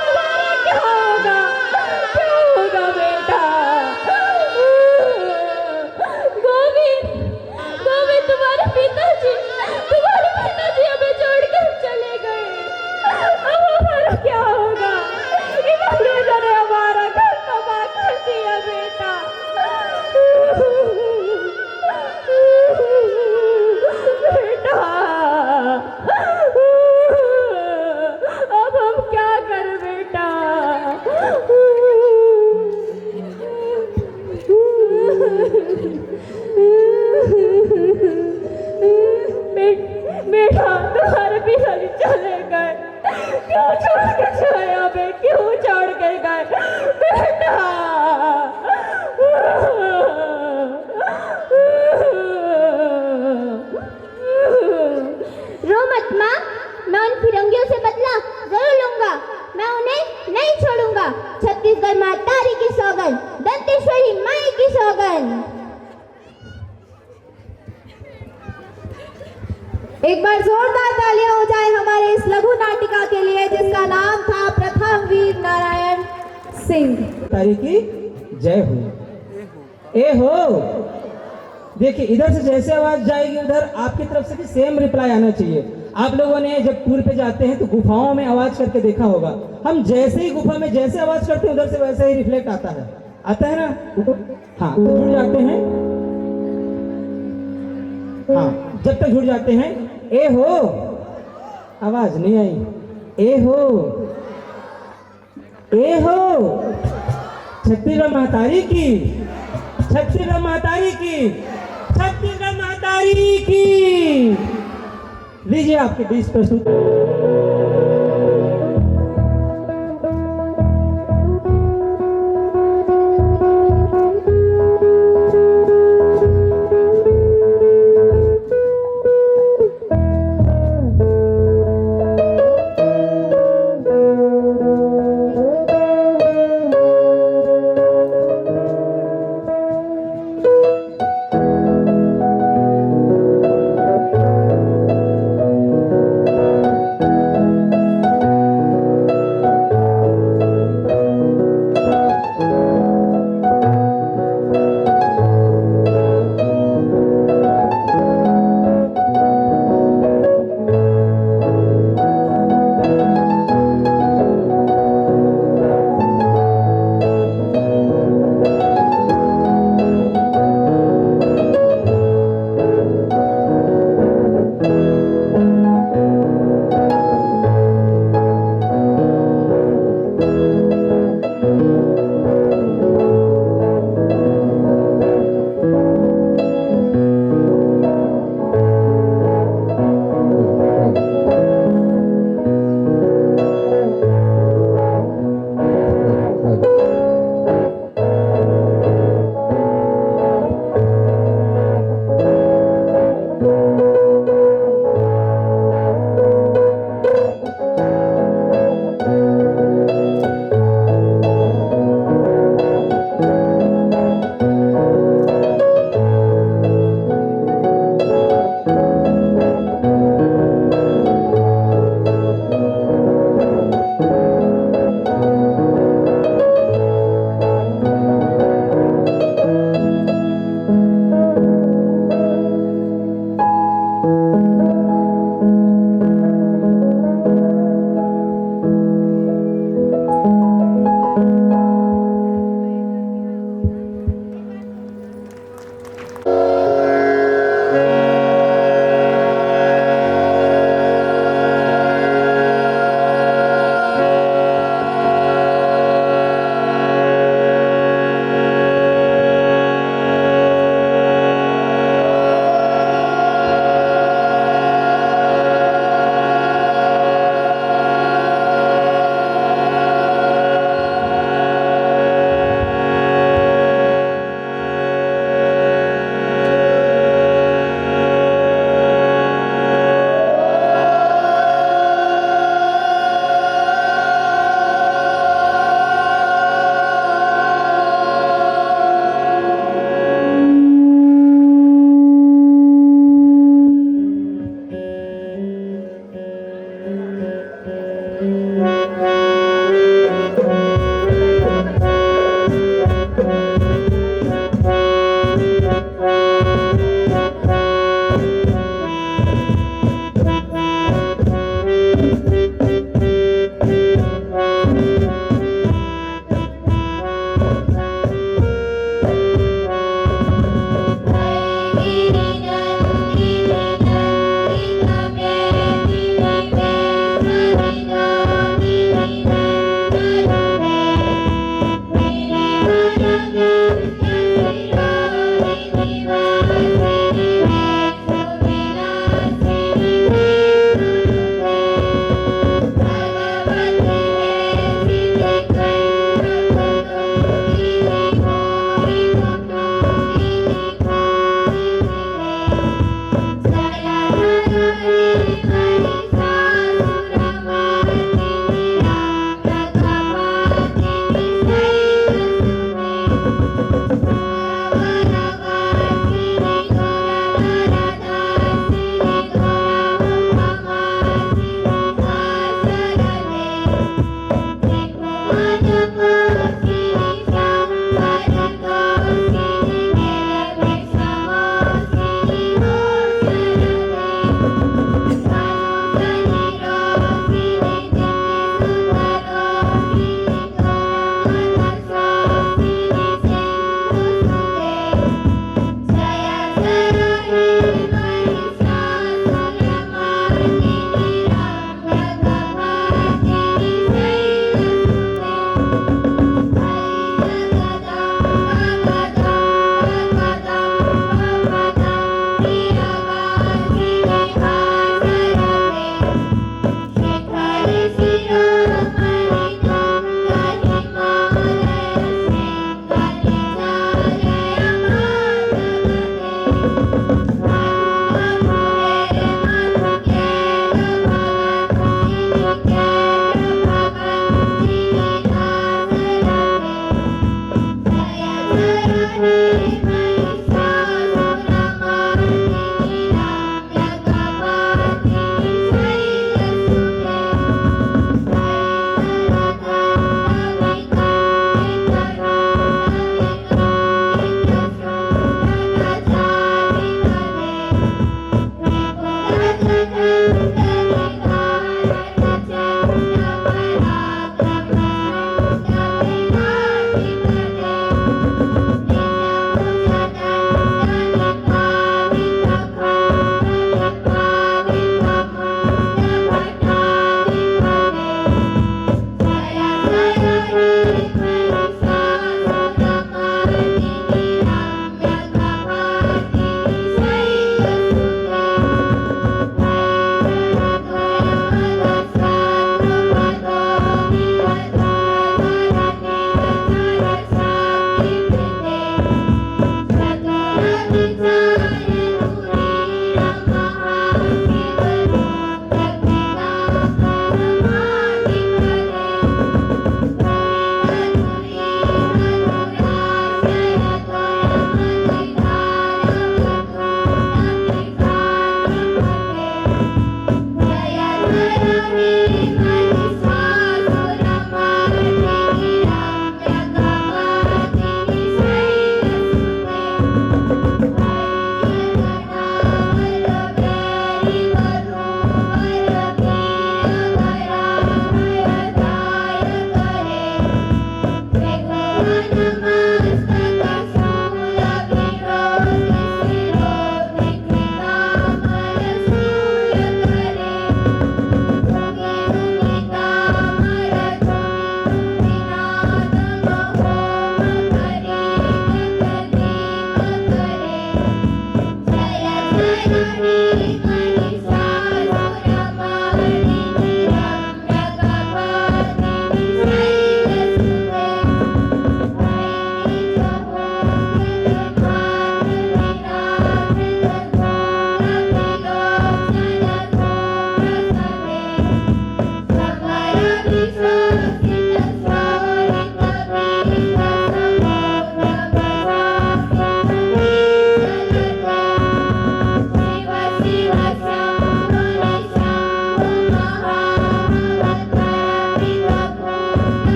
उसकी छाया में क्यों छोड़ के गए बेटा? रो मत माँ, मैं उन फिरंगियों से बदला जरूर लूंगा। मैं उन्हें नहीं छोड़ूंगा। छत्तीसगढ़ माँ तारी की सौगंध, दंतेश्वरी माई की सौगंध। एक बार जोरदार तालियां हो जाए हमारे इस लघु नाटिका के लिए जिसका नाम था प्रथम वीर नारायण सिंह। तारी की जय हो। ए हो, देखिए इधर से जैसे आवाज जाएगी उधर आपकी तरफ से भी सेम रिप्लाई आना चाहिए। आप लोगों ने जब टूर पे जाते हैं तो गुफाओं में आवाज करके देखा होगा। हम जैसे ही गुफा में जैसे आवाज करते हैं उधर से वैसे ही रिफ्लेक्ट आता है ना? हाँ, तो जुड़ जाते हैं। हाँ, जब तक जुड़ जाते हैं, ए हो, आवाज नहीं आई। ए हो, ए हो, छत्तीसगढ़ महतारी की, छत्तीसगढ़ महतारी की, छत्तीसगढ़ महतारी की। लीजिए आपके डिश प्रस्तुत।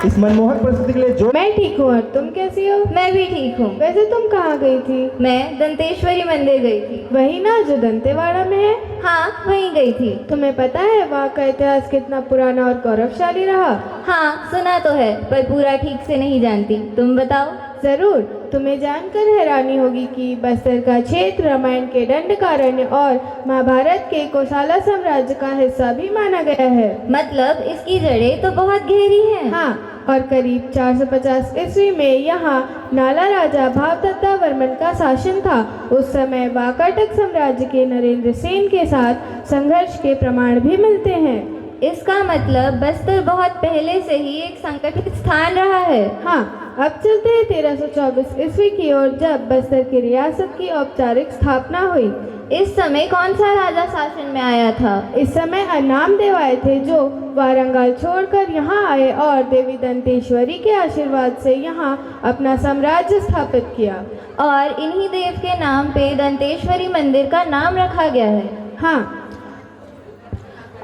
इस मनमोहक परिस्थिति के लिए जो मैं ठीक हूँ, और तुम कैसी हो? मैं भी ठीक हूँ। वैसे तुम कहाँ गई थी? मैं दंतेश्वरी मंदिर गई थी। वही ना जो दंतेवाड़ा में है? हाँ, वहीं गई थी। तुम्हें पता है वहाँ का इतिहास कितना पुराना और गौरवशाली रहा? हाँ, सुना तो है, पर पूरा ठीक से नहीं जानती। तुम बताओ। जरूर, तुम्हें जानकर हैरानी होगी कि बस्तर का क्षेत्र रामायण के दंडकारण्य और महाभारत के कोसला साम्राज्य का हिस्सा भी माना गया है। मतलब इसकी जड़ें तो बहुत गहरी हैं। हाँ, और करीब 450 ईस्वी में यहाँ नाला राजा भावदत्ता वर्मन का शासन था। उस समय वाकाटक साम्राज्य के नरेंद्र सेन के साथ संघर्ष के प्रमाण भी मिलते हैं। इसका मतलब बस्तर बहुत पहले से ही एक संगठित स्थान रहा है। हाँ, अब चलते हैं 1324 ईस्वी की ओर, जब बस्तर की रियासत की औपचारिक स्थापना हुई। इस समय कौन सा राजा शासन में आया था? इस समय अनाम देव आए थे, जो वारंगल छोड़कर यहाँ आए और देवी दंतेश्वरी के आशीर्वाद से यहाँ अपना साम्राज्य स्थापित किया। और इन्हीं देव के नाम पे दंतेश्वरी मंदिर का नाम रखा गया है। हाँ,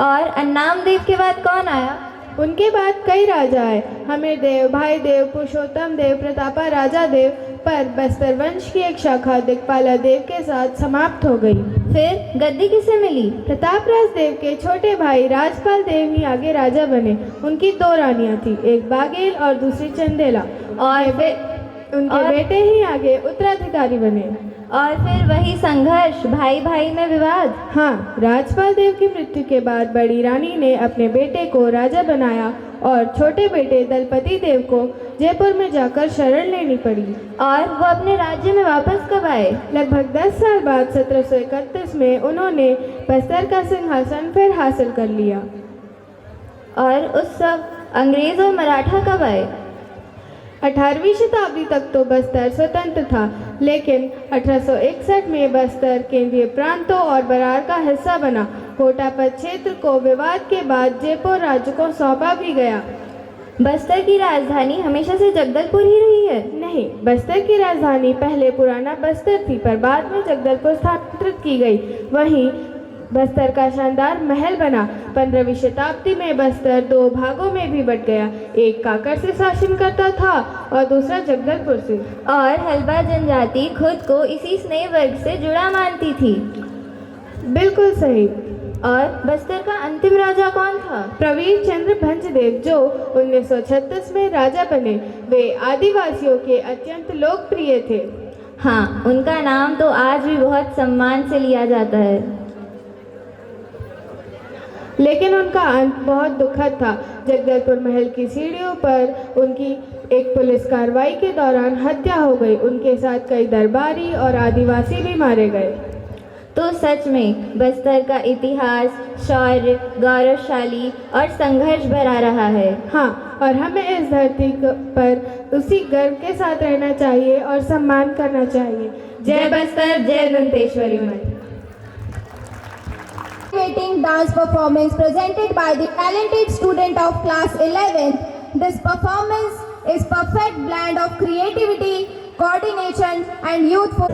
और अन्नाम देव के बाद कौन आया? उनके बाद कई राजा आए। हमीर देव, भाई देव, पुरुषोत्तम देव, प्रतापा राजा देव, पर बस्तर वंश की एक शाखा दिक्पाला देव के साथ समाप्त हो गई। फिर गद्दी किसे मिली? प्रतापराज देव के छोटे भाई राजपाल देव ही आगे राजा बने। उनकी 2 रानियां थी, एक बागेल और दूसरी चंदेला, और उनके बेटे ही आगे उत्तराधिकारी बने। और फिर वही संघर्ष, भाई भाई में विवाद। हाँ, राजपाल देव की मृत्यु के बाद बड़ी रानी ने अपने बेटे को राजा बनाया और छोटे बेटे दलपति देव को जयपुर में जाकर शरण लेनी पड़ी। और वो अपने राज्य में वापस कब आए? लगभग 10 साल बाद 1731 में उन्होंने बस्तर का सिंहासन फिर हासिल कर लिया। और उस सब अंग्रेज और मराठा कब आए? 18वीं शताब्दी तक तो बस्तर स्वतंत्र था, लेकिन 1861 में बस्तर केंद्रीय प्रांतों और बरार का हिस्सा बना। कोटापत क्षेत्र को विवाद के बाद जयपुर राज्य को सौंपा भी गया। बस्तर की राजधानी हमेशा से जगदलपुर ही रही है? नहीं, बस्तर की राजधानी पहले पुराना बस्तर थी, पर बाद में जगदलपुर स्थानांतरित की गई। वहीं बस्तर का शानदार महल बना। 15वीं शताब्दी में बस्तर 2 भागों में भी बट गया। एक काकर से शासन करता था और दूसरा जगदलपुर से। और हल्बा जनजाति खुद को इसी स्नेह वर्ग से जुड़ा मानती थी। बिल्कुल सही। और बस्तर का अंतिम राजा कौन था? प्रवीर चंद्र भंजदेव, जो 1936 में राजा बने। वे आदिवासियों के अत्यंत लोकप्रिय थे। हाँ, उनका नाम तो आज भी बहुत सम्मान से लिया जाता है। लेकिन उनका अंत बहुत दुखद था। जगदलपुर महल की सीढ़ियों पर उनकी एक पुलिस कार्रवाई के दौरान हत्या हो गई। उनके साथ कई दरबारी और आदिवासी भी मारे गए। तो सच में बस्तर का इतिहास शौर्य, गौरवशाली और संघर्ष भरा रहा है। हाँ, और हमें इस धरती पर उसी गर्व के साथ रहना चाहिए और सम्मान करना चाहिए। जय बस्तर, जय दंतेश्वरी माई। Dance performance presented by the talented student of class 11th. This performance is perfect blend of creativity, coordination and youthful.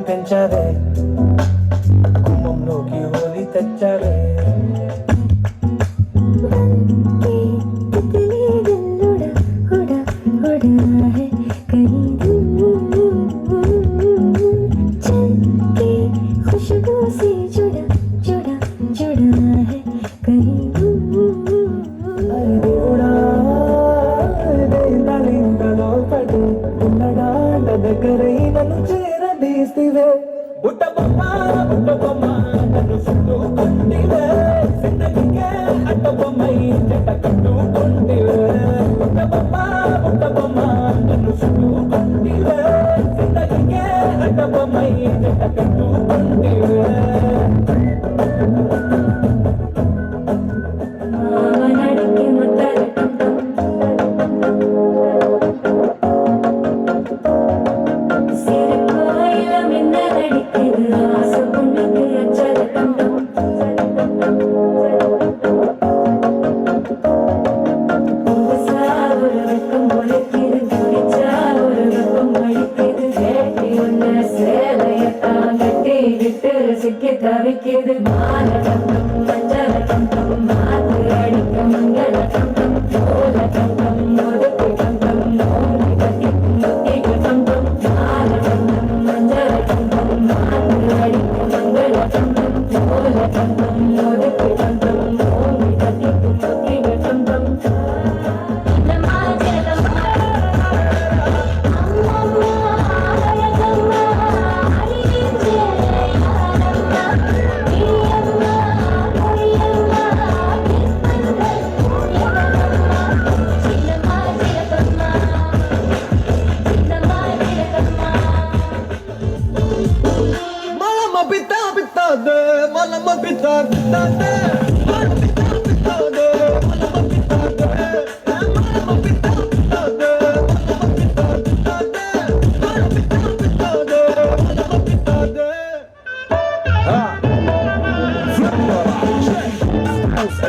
పెంచావే కుమ్మంలోకి Holi తెచ్చావే खुशबू से जुड़ा जुड़ा जुड़ा है कहीं దగ్గరై నన్ను చేరదీసివే బుట్ట బొమ్మ నన్ను చుట్టుకుంటివే సిన్నదికే అట్ట బొమ్మై జట కట్టుకుంటివే బుట్ట బొమ్మ నన్ను చుట్టుకుంటివే సిన్నదికే అట్ట బొమ్మై జట కట్టుకుంటివే నడికే ముద్దల సిర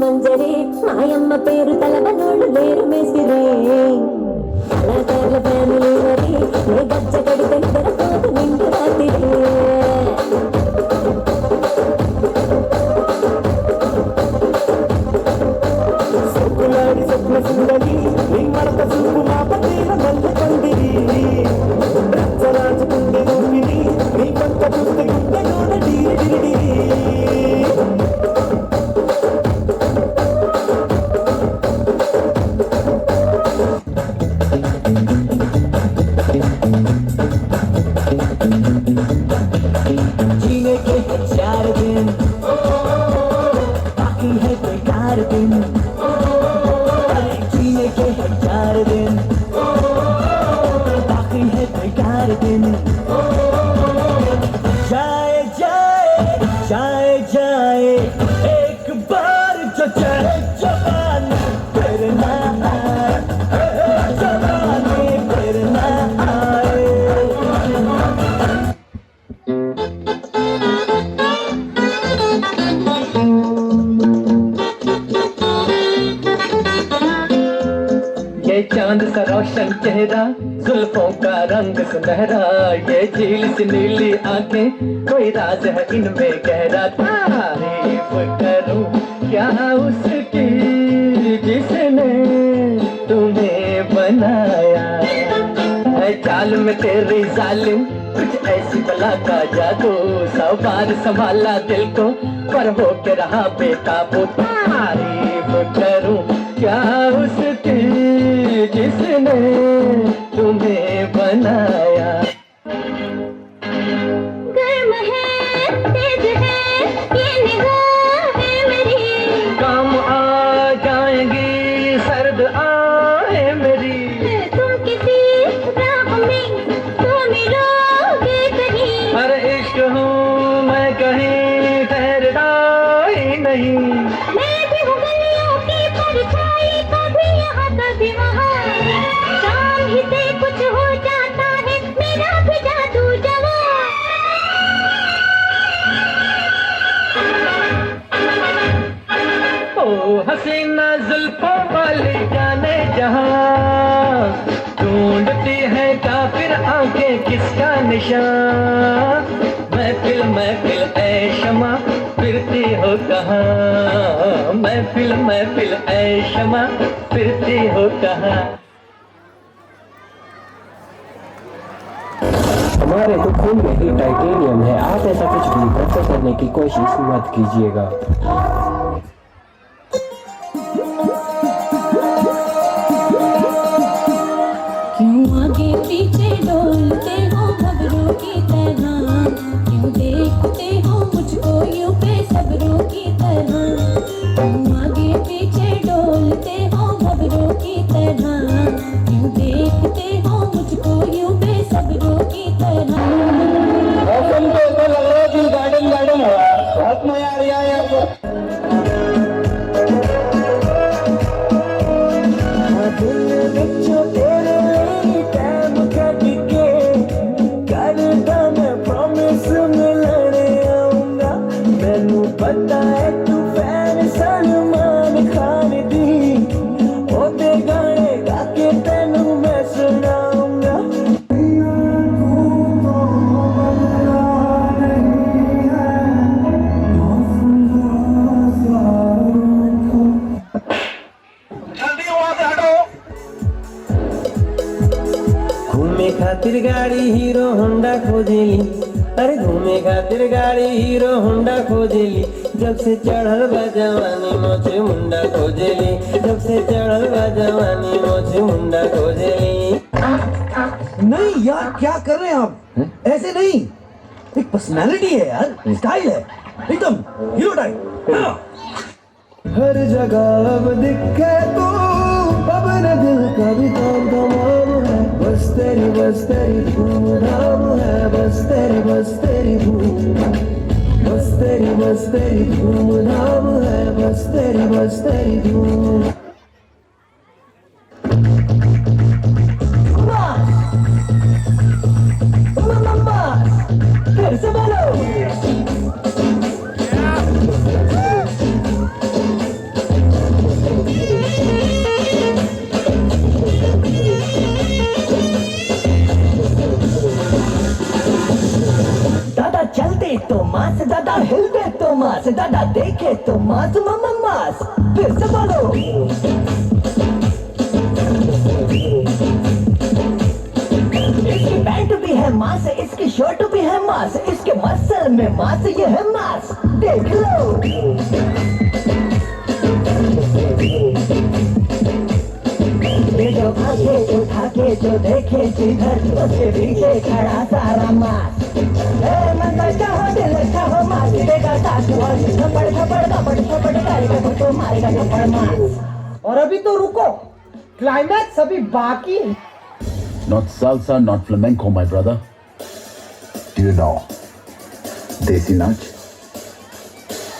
మంజరే మాయమ్మ పేరు తలవనోళ్ళు లేరు మేసిరే కళాకారుల ఫ్యామిలీ మరి నే గజ్జ కడితే నిద్రపోతు నిండు రాత్రి సుకులాడి స్వప్న సుందరి నీ మరత చూపు మా పట్టిన మల్ల పండిరి రచ్చరాజుకుండే రూపిణి నీ పంట చూస్తే గుండెలోన డీరి जीने के 4 दिन बाकी है कोई 4 दिन जीने के 4 दिन बाकी है कोई 4 दिन जाए जाए जाए जाए एक बार जो चले जवानी फिर ना आए जवानी फिर ना आए ये चांद सा रोशन चेहरा जुल्फों का रंग सुनहरा ये झील सी नीली आंखें कोई राज है इनमें गहरा तारीफ करूं क्या उसकी जिसने तुम्हें बनाया है चाल में तेरी जालिम कुछ ऐसी बला का जादू 100 बार संभाला दिल को पर हो के रहा बेकाबू तारीफ करूं क्या उसकी जिसने तुम्हें बनाया गर्म है तेज है ये निगाहें मेरी काम आ जाएंगी सर्द आहे मेरी तुम किसी राह में तो मिलोगे कहीं अरे इश्क हूँ मैं कहीं ठहरना ही नहीं मैं भी हूँ गलियों की परछाई कभी यहाँ कभी वहाँ शाम ही से कुछ हो जाता है मेरा भी जादू जवां ओ हसीना जुल्फों वाली जाने जहां ढूंढती है काफिर आंखें किसका निशान महफिल महफिल ऐ शमा फिरती हो कहाँ महफिल महफिल ऐ शमा फिरती हो कहाँ हमारे तो खून में ही टाइटेनियम है आप ऐसा कुछ भी बर्दाश्त करने की कोशिश मत कीजिएगा क्यों आगे पीछे डोलते हो खबरों की तरह क्यों देखते हो मुझको यूं बेसब्रों की तरह क्यों आगे पीछे डोलते हो खबरों की तरह क्यों देखते हो मुझको यूं बेसब्रों की तरह मौसम तो ऐसा लग रहा है कि गार्डन गार्डन हो रहा है बहुत मजा आ रहा है यहाँ पर पता है तू फैन सलमान खान दी ओते गाने गा के तेनू मैं सुनाऊंगा घूमे खातिर गाड़ी हीरो होंडा खोजेली अरे घूमे खातिर गाड़ी हीरो होंडा खोजेली जब से चढ़ल बा जवानी मोछे मुंडा खोजेली जब से चढ़ल बा जवानी मोछे मुंडा खोजेली नहीं यार क्या कर रहे हैं आप ऐसे नहीं एक पर्सनालिटी है यार स्टाइल है एकदम हीरो टाइप हर जगह अब दिखे तो अब न दिल का भी काम तमाम है बस तेरी धूम धाम है बस तेरी धूम बस तेरी धूम धाम है बस तेरी धूम फिर से बोलो मास दादा देखे तो मास मामा मास फिर से बोलो इसकी पैंट भी है मास इसकी शर्ट भी है मास इसके मसल में मास ये है मास देख लो ये जो भागे जो ठाके जो देखे जिधर उसके पीछे खड़ा सारा मास मन बच्चा हो दिल अच्छा हो मास देगा साथ थप्पड़ थप्पड़ थप्पड़ थप्पड़ करेगा तो मारेगा थप्पड़ मास। और अभी तो रुको, क्लाइमैक्स अभी बाकी है। Not salsa, not flamenco, my brother. Do you know देसी नाच?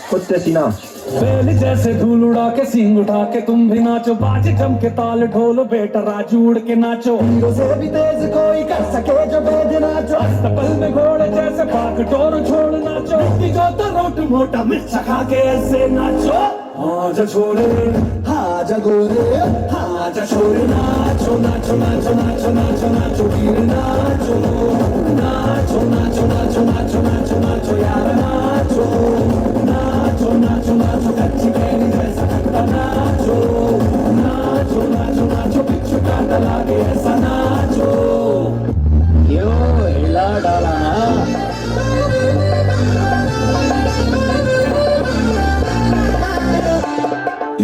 खुद देसी नाच बेल जैसे धूल उड़ा के सींग उठा के तुम भी नाचो बाजे जम के ताल ढोल बेटा राजू उड़ के नाचो हीरो से भी तेज कोई कर सके जो बेद नाचो अस्तबल में घोड़े जैसे पाक टोर छोड़ नाचो जो तो रोट मोटा मिर्चा खा के ऐसे नाचो आजा छोरे हाजा गोरे आजा छोरे नाचो नाचो नाचो नाचो नाचो नाचो वीर नाचो नाचो नाचो नाचो नाचो नाचो नाचो यार नाचो नाचो नाचो नाचो कच्ची कैरी जैसा खट्टा नाचो नाचो नाचो नाचो पिच्चू काटा लागे ऐसा नाचो यो हिला डाला ना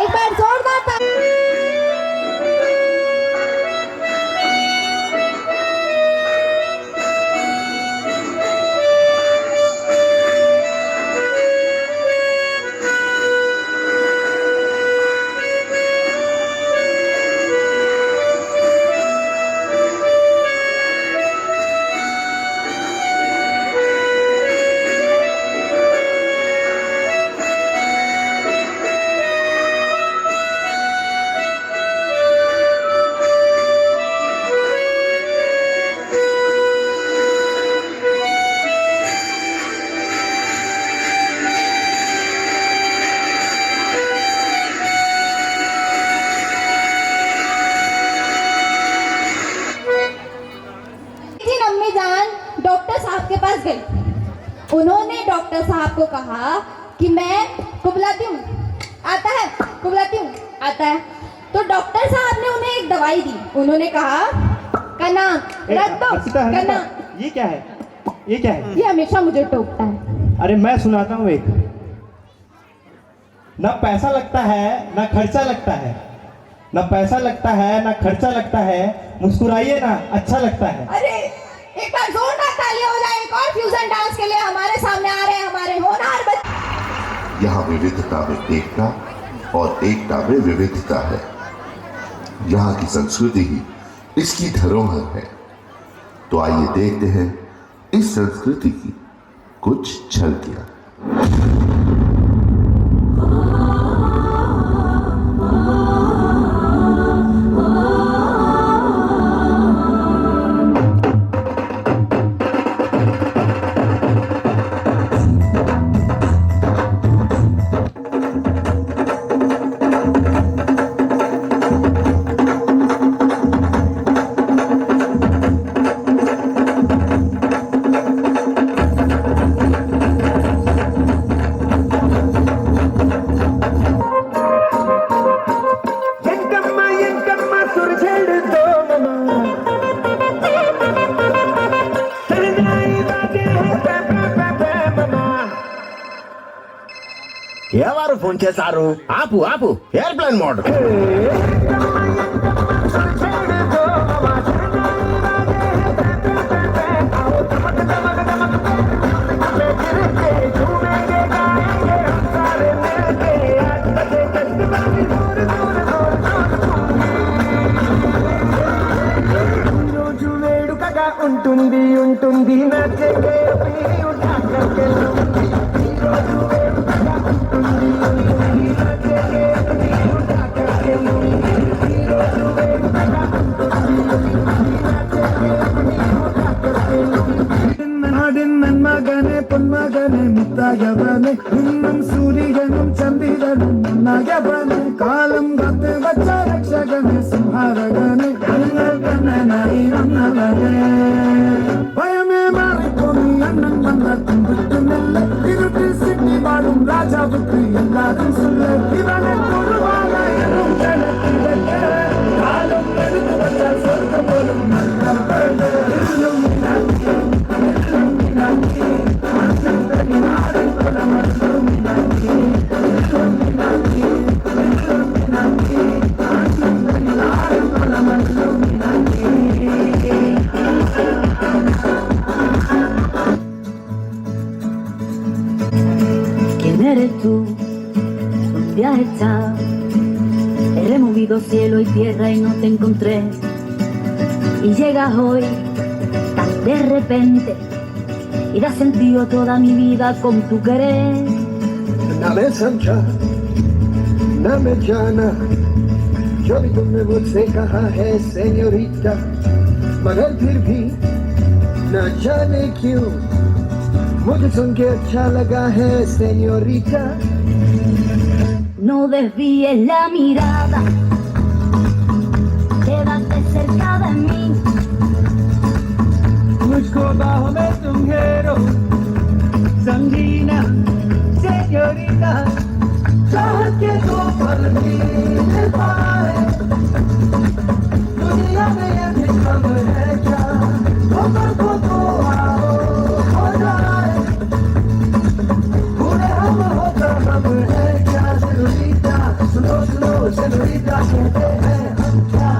एक बार जोरदार डॉक्टर साहब के पास गई। उन्होंने डॉक्टर साहब को कहा कि मैं कुबलाती हूँ, आता है कुबलाती हूँ, आता है। तो डॉक्टर साहब ने उन्हें एक दवाई दी। उन्होंने कहा कना रख दो कना। ये क्या है? ये क्या है? ये हमेशा मुझे टोकता है। अरे मैं सुनाता हूँ एक। ना पैसा लगता है ना खर्चा लगता है, ना पैसा लगता है ना खर्चा लगता है, मुस्कुराइए ना अच्छा लगता है। अरे एक बार जोरदार तालियां हो जाए एक और फ्यूजन डांस के लिए। हमारे सामने आ रहे हैं हमारे होनहार बच्चे। यहाँ विविधता में एकता और एकता में विविधता है। यहाँ की संस्कृति ही इसकी धरोहर है। तो आइए देखते हैं इस संस्कृति की कुछ झलकियां। ఎవరు ఫోన్ చేశారు? ఆపు ఆపు, ఎయిర్ప్లేన్ మోడ్. రోజు వేడుకగా ఉంటుంది ఉంటుంది నచ్చే മന്മകനെ മുത്തായവനെ ഇന്നും സൂര്യനും ചന്ദ്രനും ഒന്നായവനെ കാലം കാത്ത് വച്ച രക്ഷകനെ സംഹാരകനെ ഞങ്ങൾ കണ്ണനായി വന്നവനെ ഭയമേ മാറിപ്പോയി അണ്ണൻ വന്ന തുമ്പുറ്റുന്നില്ല ഇരുട്ടിൽ സിറ്റി വാഴും രാജാവുക്ക് എല്ലാരും சொல்ல ഇവനെ തൊടുവാനായും ജനത്തിലേക്ക് കാലം എടുത്തു വച്ച സ്വർഗം പോലും ¿Quién eres tú? ¿Dónde has estado? He removido cielo y tierra y no te encontré. Y llegas hoy tan de repente y das sentido toda mi vida con tu querer. ना मैं समझा ना मैं जाना जो भी तुमने मुझसे कहा है सेñorita मगर फिर भी न जाने क्यों मुझे सुन के अच्छा लगा है señorita. No desvíes la mirada, quédate cerca de mí. मुझको बाहों में तुम घेरो समझीना सेñorita चाहत के दो पल भी मिल पाए दुनिया में ये भी कम है क्या वो पल को तो आओ हो जाए पूरे हम हो तो हम है क्या सेñorita सुनो सुनो सेñorita कहते हैं हम क्या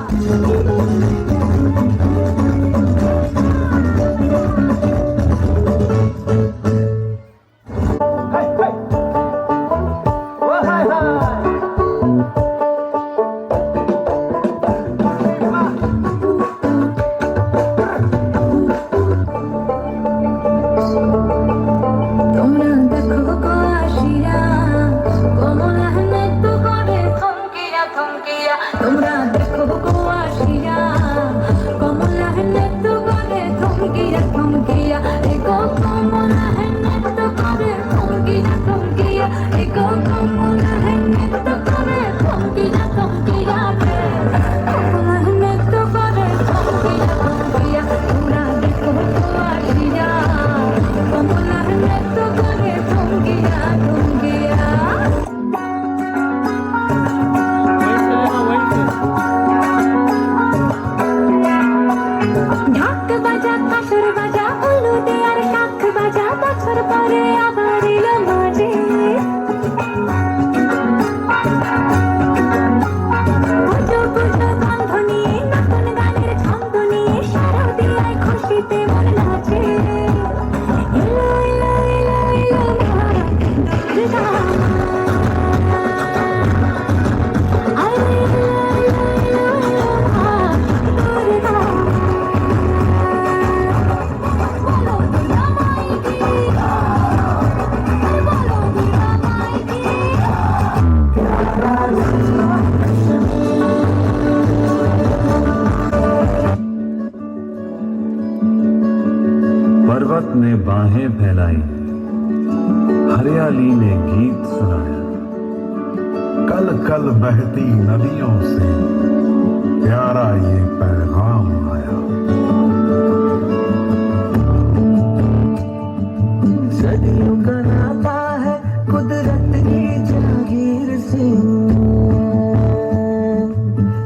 पर्वत ने बाहें फैलाई हरियाली ने गीत सुनाया कल कल बहती नदियों से प्यारा ये पैगाम आया सदियों का नाता है कुदरत की जागीर से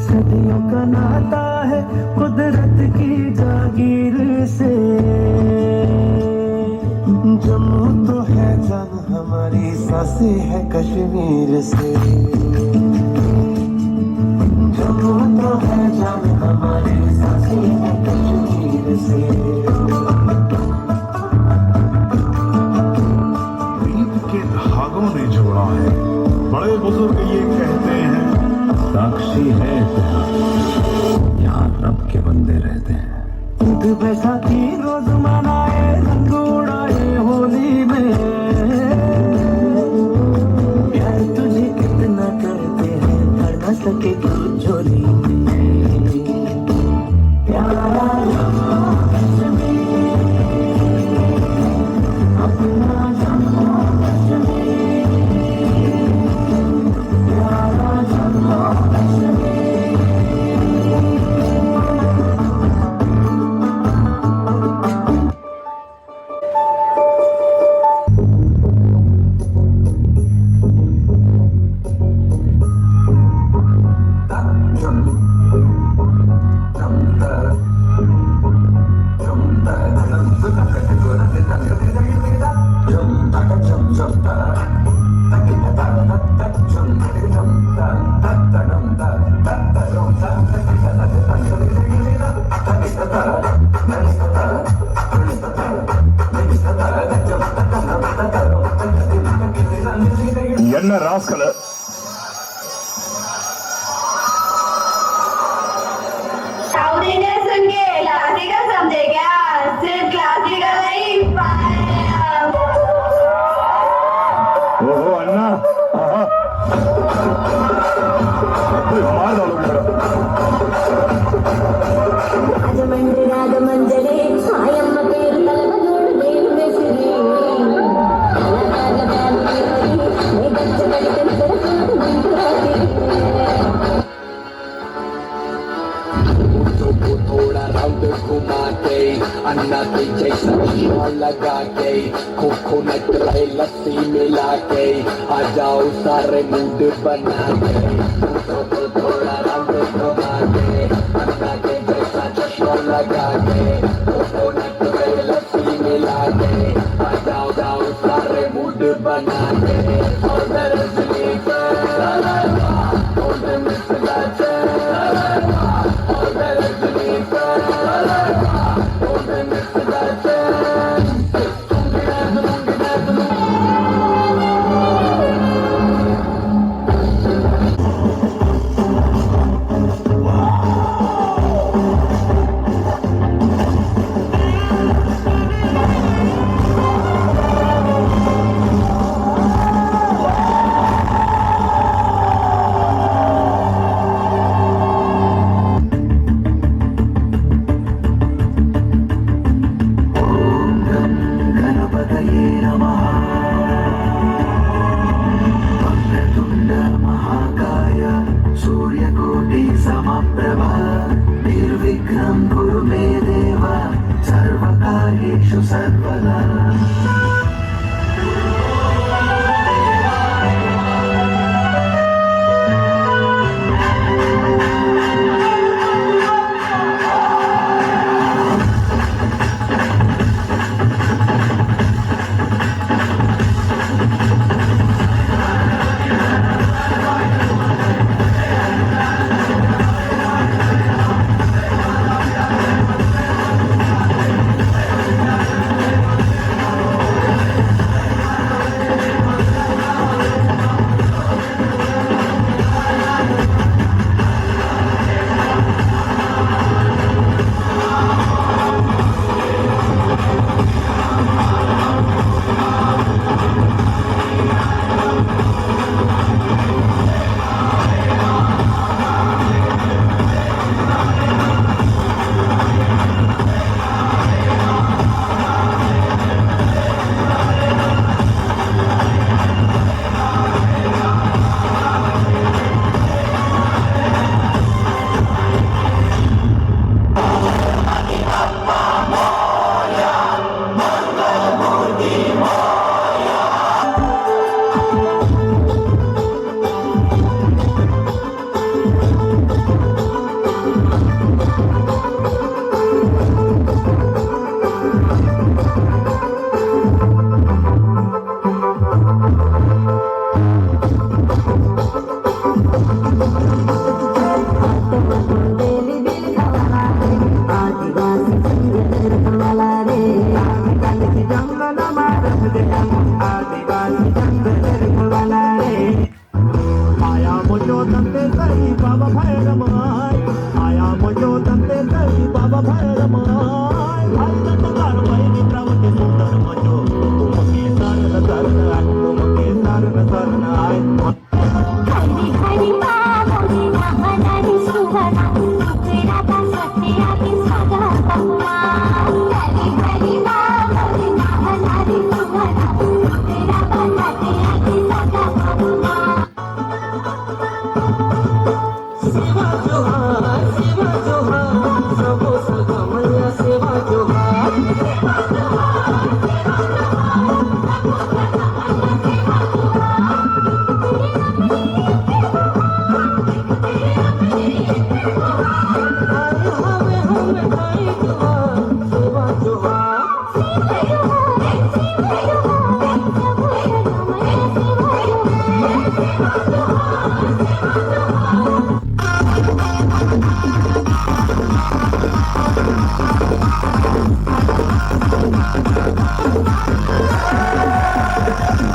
सदियों का नाता है कुदरत की जागीर से जम्मू तो है जान हमारी सांसें है कश्मीर से जम्मू तो है जान हमारी सांसें है कश्मीर से प्रीत के धागों ने जोड़ा है बड़े बुजुर्ग ये कहते हैं साक्षी है इतिहास यहाँ रब के बंदे रहते हैं ईद बैसाखी रोज मनाए रंग उड़ाए होली में प्यार तुझे कितना करते हैं भर न सके तू झोली में प्यारा कश्मीर अपना ராஸ்கல साउथ इंडियन सुन के क्लासिकल समझे क्या? सिर्फ क्लासिकल नहीं ओहो अन्ना मार डालोगे రాగమంజరే సాయమ్మ పేరు తలమజోడు నేను వెసిరి నే గచ్చబడి తెంతరకాడు थोड़ा राउंड घुमा के अन्ना के जैसा चश्मा लगा के कोकोनट रहे लस्सी मिला के आ जाओ सारे मूड बना के थोड़ा राउंड घुमा के अन्ना के जैसा चश्मा लगा के कोकोनट रहे लस्सी मिला के आ जाओ जाओ सारे मूड बना के और मेरे स्लीपर और मिस लाचे और मेरे स्लीपर और मिस लाचे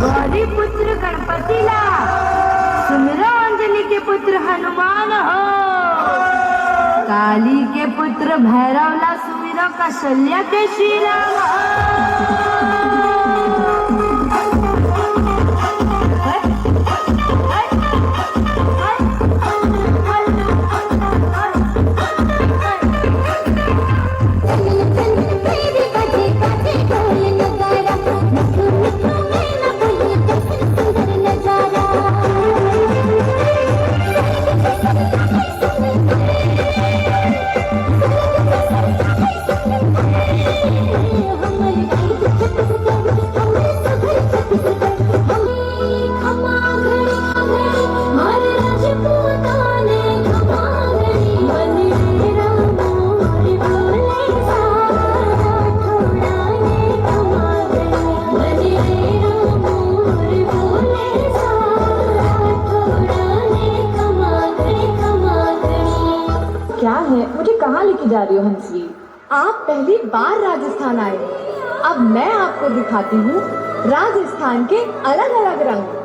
गौरी पुत्र गणपतीला हनुमान हो। काली के पुत्र भैरवला सुमिरो कौशल्या के श्री राम हो। क्या है, मुझे कहाँ लेके जा रही हो हंसी? आप पहली बार राजस्थान आए, अब मैं आपको दिखाती हूँ राजस्थान के अलग अलग रंग।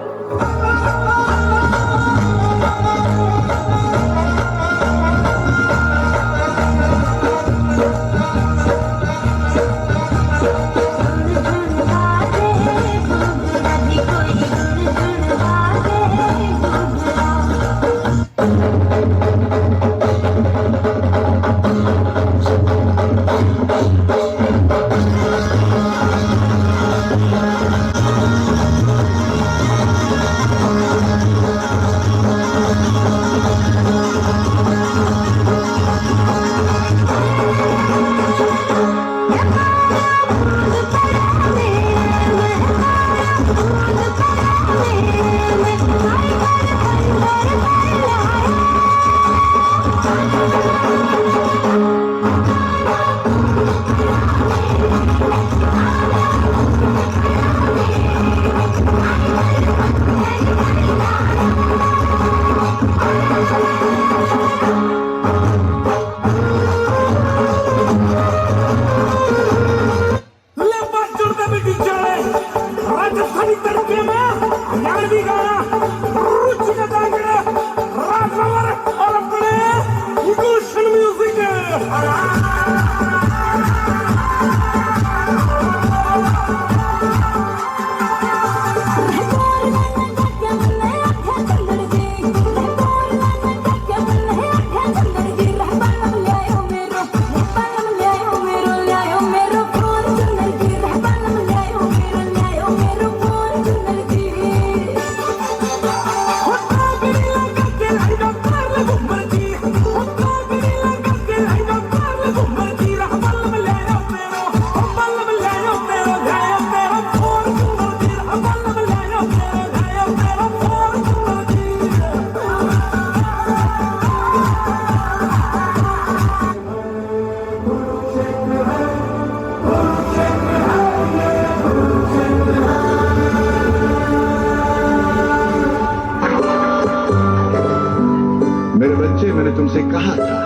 मैंने तुमसे कहा था,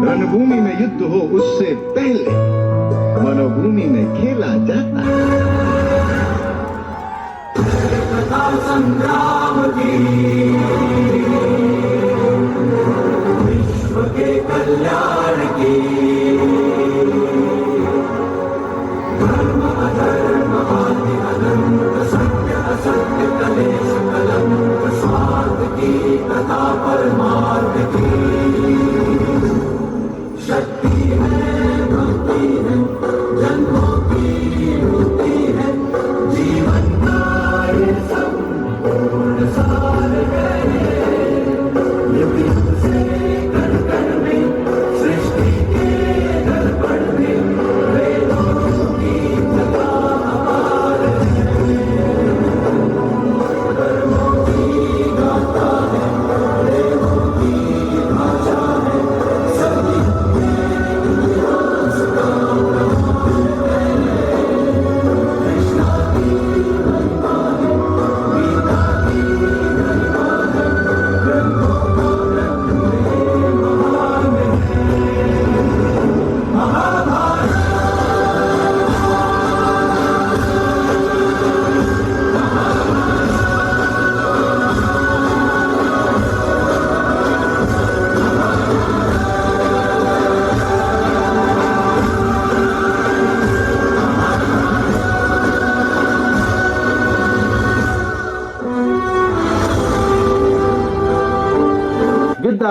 रणभूमि में युद्ध हो उससे पहले मनोभूमि में खेला जाता है। संग्राम की विश्व के कल्याण की, धर्म अधर्म आदि अनंत, सत्य असत्य कलेश कलंक, स्वार्थ की तथा परमार्थ की शक्ति है, भक्ति है, जन्मों की मुक्ति है, जीवन का ये संपूर्ण सार है। युग युग से कण कण में, सृष्टि के दर्पण में, वेदों की कथा अपार है। धर्मों की गाथा है, देवों की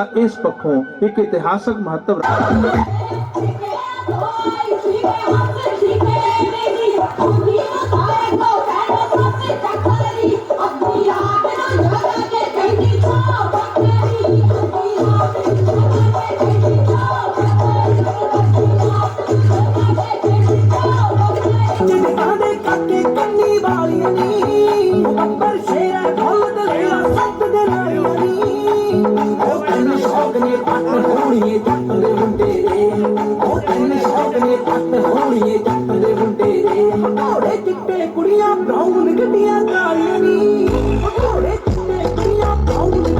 ਦਾ ਇਸ ਪੱਖੋਂ ਇੱਕ ਇਤਿਹਾਸਕ ਮਹੱਤਵ ਕੁੜੀਆਂ ਬਰਾਊਨ ਗੱਡੀਆਂ ਕਾਲੀਆਂ ਨੀ ਘੋੜੇ ਚਿੱਟੇ ਕੁੜੀਆਂ ਬਰਾਊਨ ਗੱਡੀਆਂ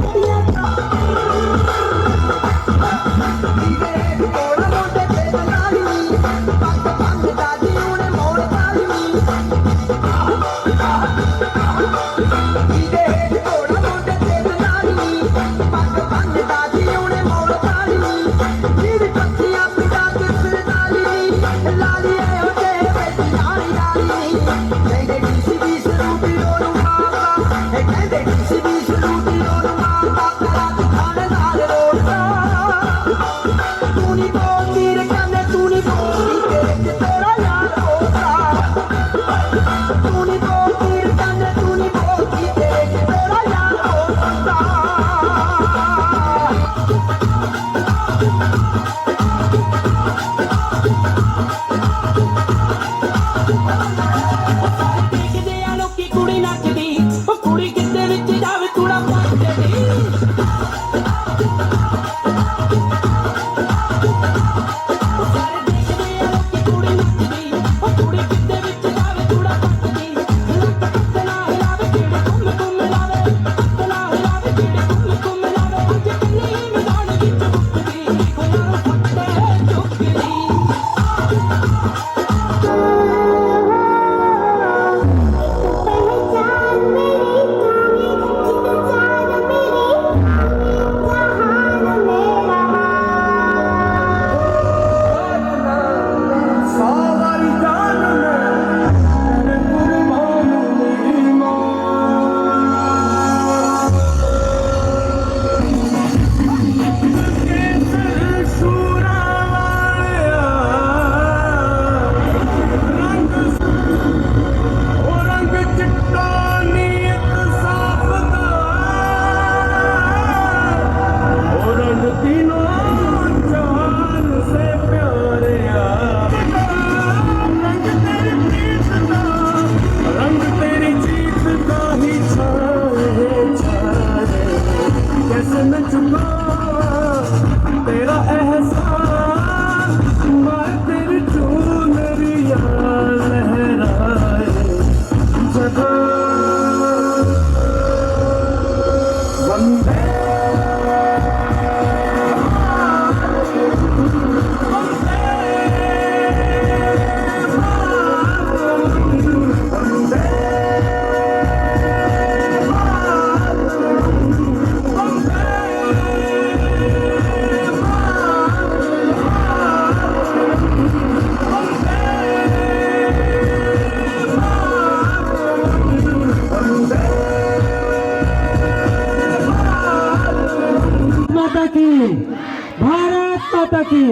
भारत माता की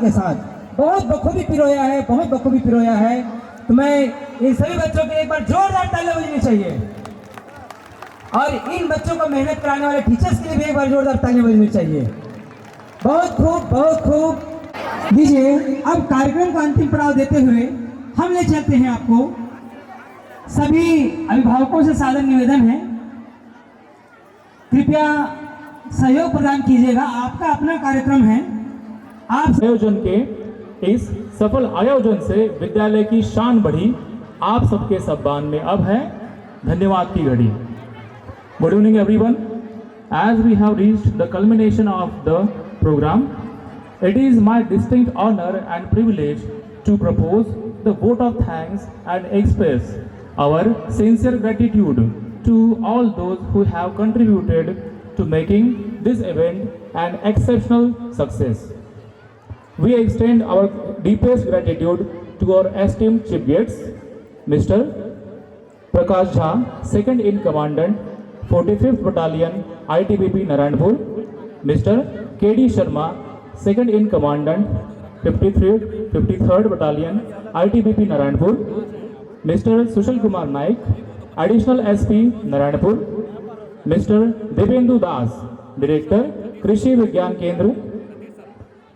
के साथ बहुत बखूबी पिरोया है, बहुत बखूबी पिरोया है। तो मैं इन सभी बच्चों के एक बार जोरदार तालियां बजनी चाहिए और इन बच्चों को मेहनत कराने वाले टीचर्स के लिए भी एक बार जोरदार तालियां बजनी चाहिए। बहुत खूब दीजिए। अब कार्यक्रम का अंतिम पड़ाव देते हुए हम ले चलते हैं आपको। सभी अभिभावकों से सादर निवेदन है, कृपया सहयोग प्रदान कीजिएगा। आपका अपना कार्यक्रम है। आप आयोजन के इस सफल आयोजन से विद्यालय की शान बढ़ी। आप सबके सम्मान में अब है धन्यवाद की घड़ी। Good evening everyone. As we have reached the culmination of the program, it is my distinct honor and privilege to propose the vote of thanks and express our sincere gratitude to all those who have contributed to making this event an exceptional success. We extend our deepest gratitude to our esteemed chief guests, Mr. Prakash Jha, second in commandant 45th battalion ITBP Narayanpur, mister KD Sharma, second in commandant 53rd battalion ITBP Narayanpur, mister Sushil Kumar Naik, additional SP Narayanpur, mister Devendu Das, director Krishi Vigyan Kendra,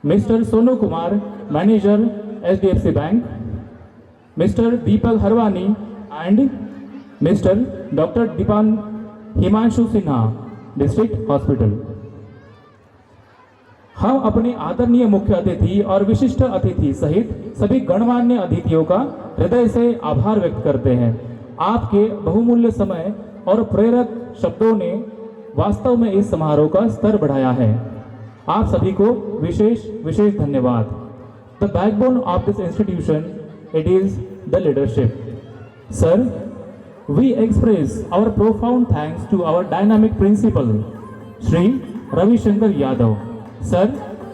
mister Sonu Kumar, manager HDFC bank, mister Deepak Harwani and mister doctor Deepan Himanshu Sinha, district hospital. हम अपने आदरणीय मुख्य अतिथि और विशिष्ट अतिथि सहित सभी गणमान्य अतिथियों का हृदय से आभार व्यक्त करते हैं। आपके बहुमूल्य समय और प्रेरक शब्दों ने वास्तव में इस समारोह का स्तर बढ़ाया है। आप सभी को विशेष धन्यवाद। The backbone of this institution, it is the leadership. Sir, we express our profound thanks to our dynamic principal, Shri Ravi Shankar Yadav. Sir,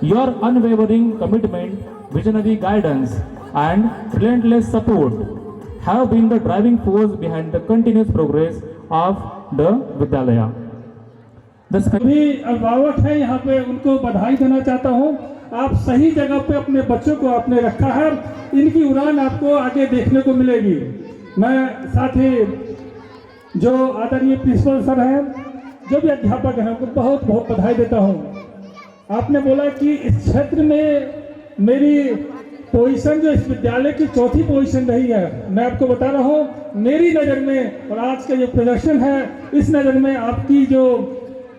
your unwavering commitment, visionary guidance and relentless support have been the driving force behind the continuous progress of the Vidyalaya. सभी अभिभावक हैं यहाँ पे, उनको बधाई देना चाहता हूँ। आप सही जगह पे अपने बच्चों को आपने रखा है, इनकी उड़ान आपको आगे देखने को मिलेगी। मैं साथ ही जो आदरणीय प्रिंसिपल सर हैं, जो भी अध्यापक हैं, उनको बहुत बहुत बधाई देता हूँ। आपने बोला कि इस क्षेत्र में मेरी पोजीशन जो इस विद्यालय की चौथी पोजीशन रही है। मैं आपको बता रहा हूँ, मेरी नज़र में और आज का जो प्रदर्शन है, इस नज़र में आपकी जो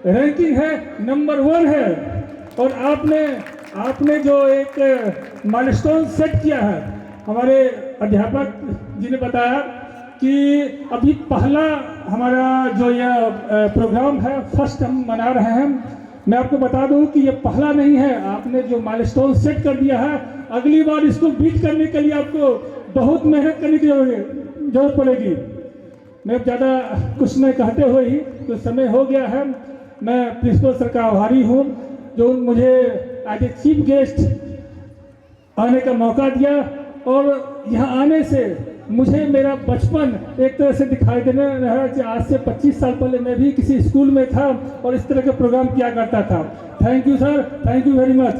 रैंकिंग है नंबर 1 है। और आपने जो एक माइलस्टोन सेट किया है, हमारे अध्यापक जी ने बताया कि अभी पहला हमारा जो यह प्रोग्राम है, फर्स्ट हम मना रहे हैं। मैं आपको बता दूं कि ये पहला नहीं है, आपने जो माइलस्टोन सेट कर दिया है, अगली बार इसको बीट करने के लिए आपको बहुत मेहनत करने की जरूरत पड़ेगी। मैं ज़्यादा कुछ नहीं कहते हुए ही तो समय हो गया है। मैं प्रिंसिपल सर का आभारी हूँ जो मुझे एज ए चीफ गेस्ट आने का मौका दिया, और यहाँ आने से मुझे मेरा बचपन एक तरह से दिखाई देने रहा कि आज से 25 साल पहले मैं भी किसी स्कूल में था और इस तरह के प्रोग्राम किया करता था। Thank you sir, thank you very much.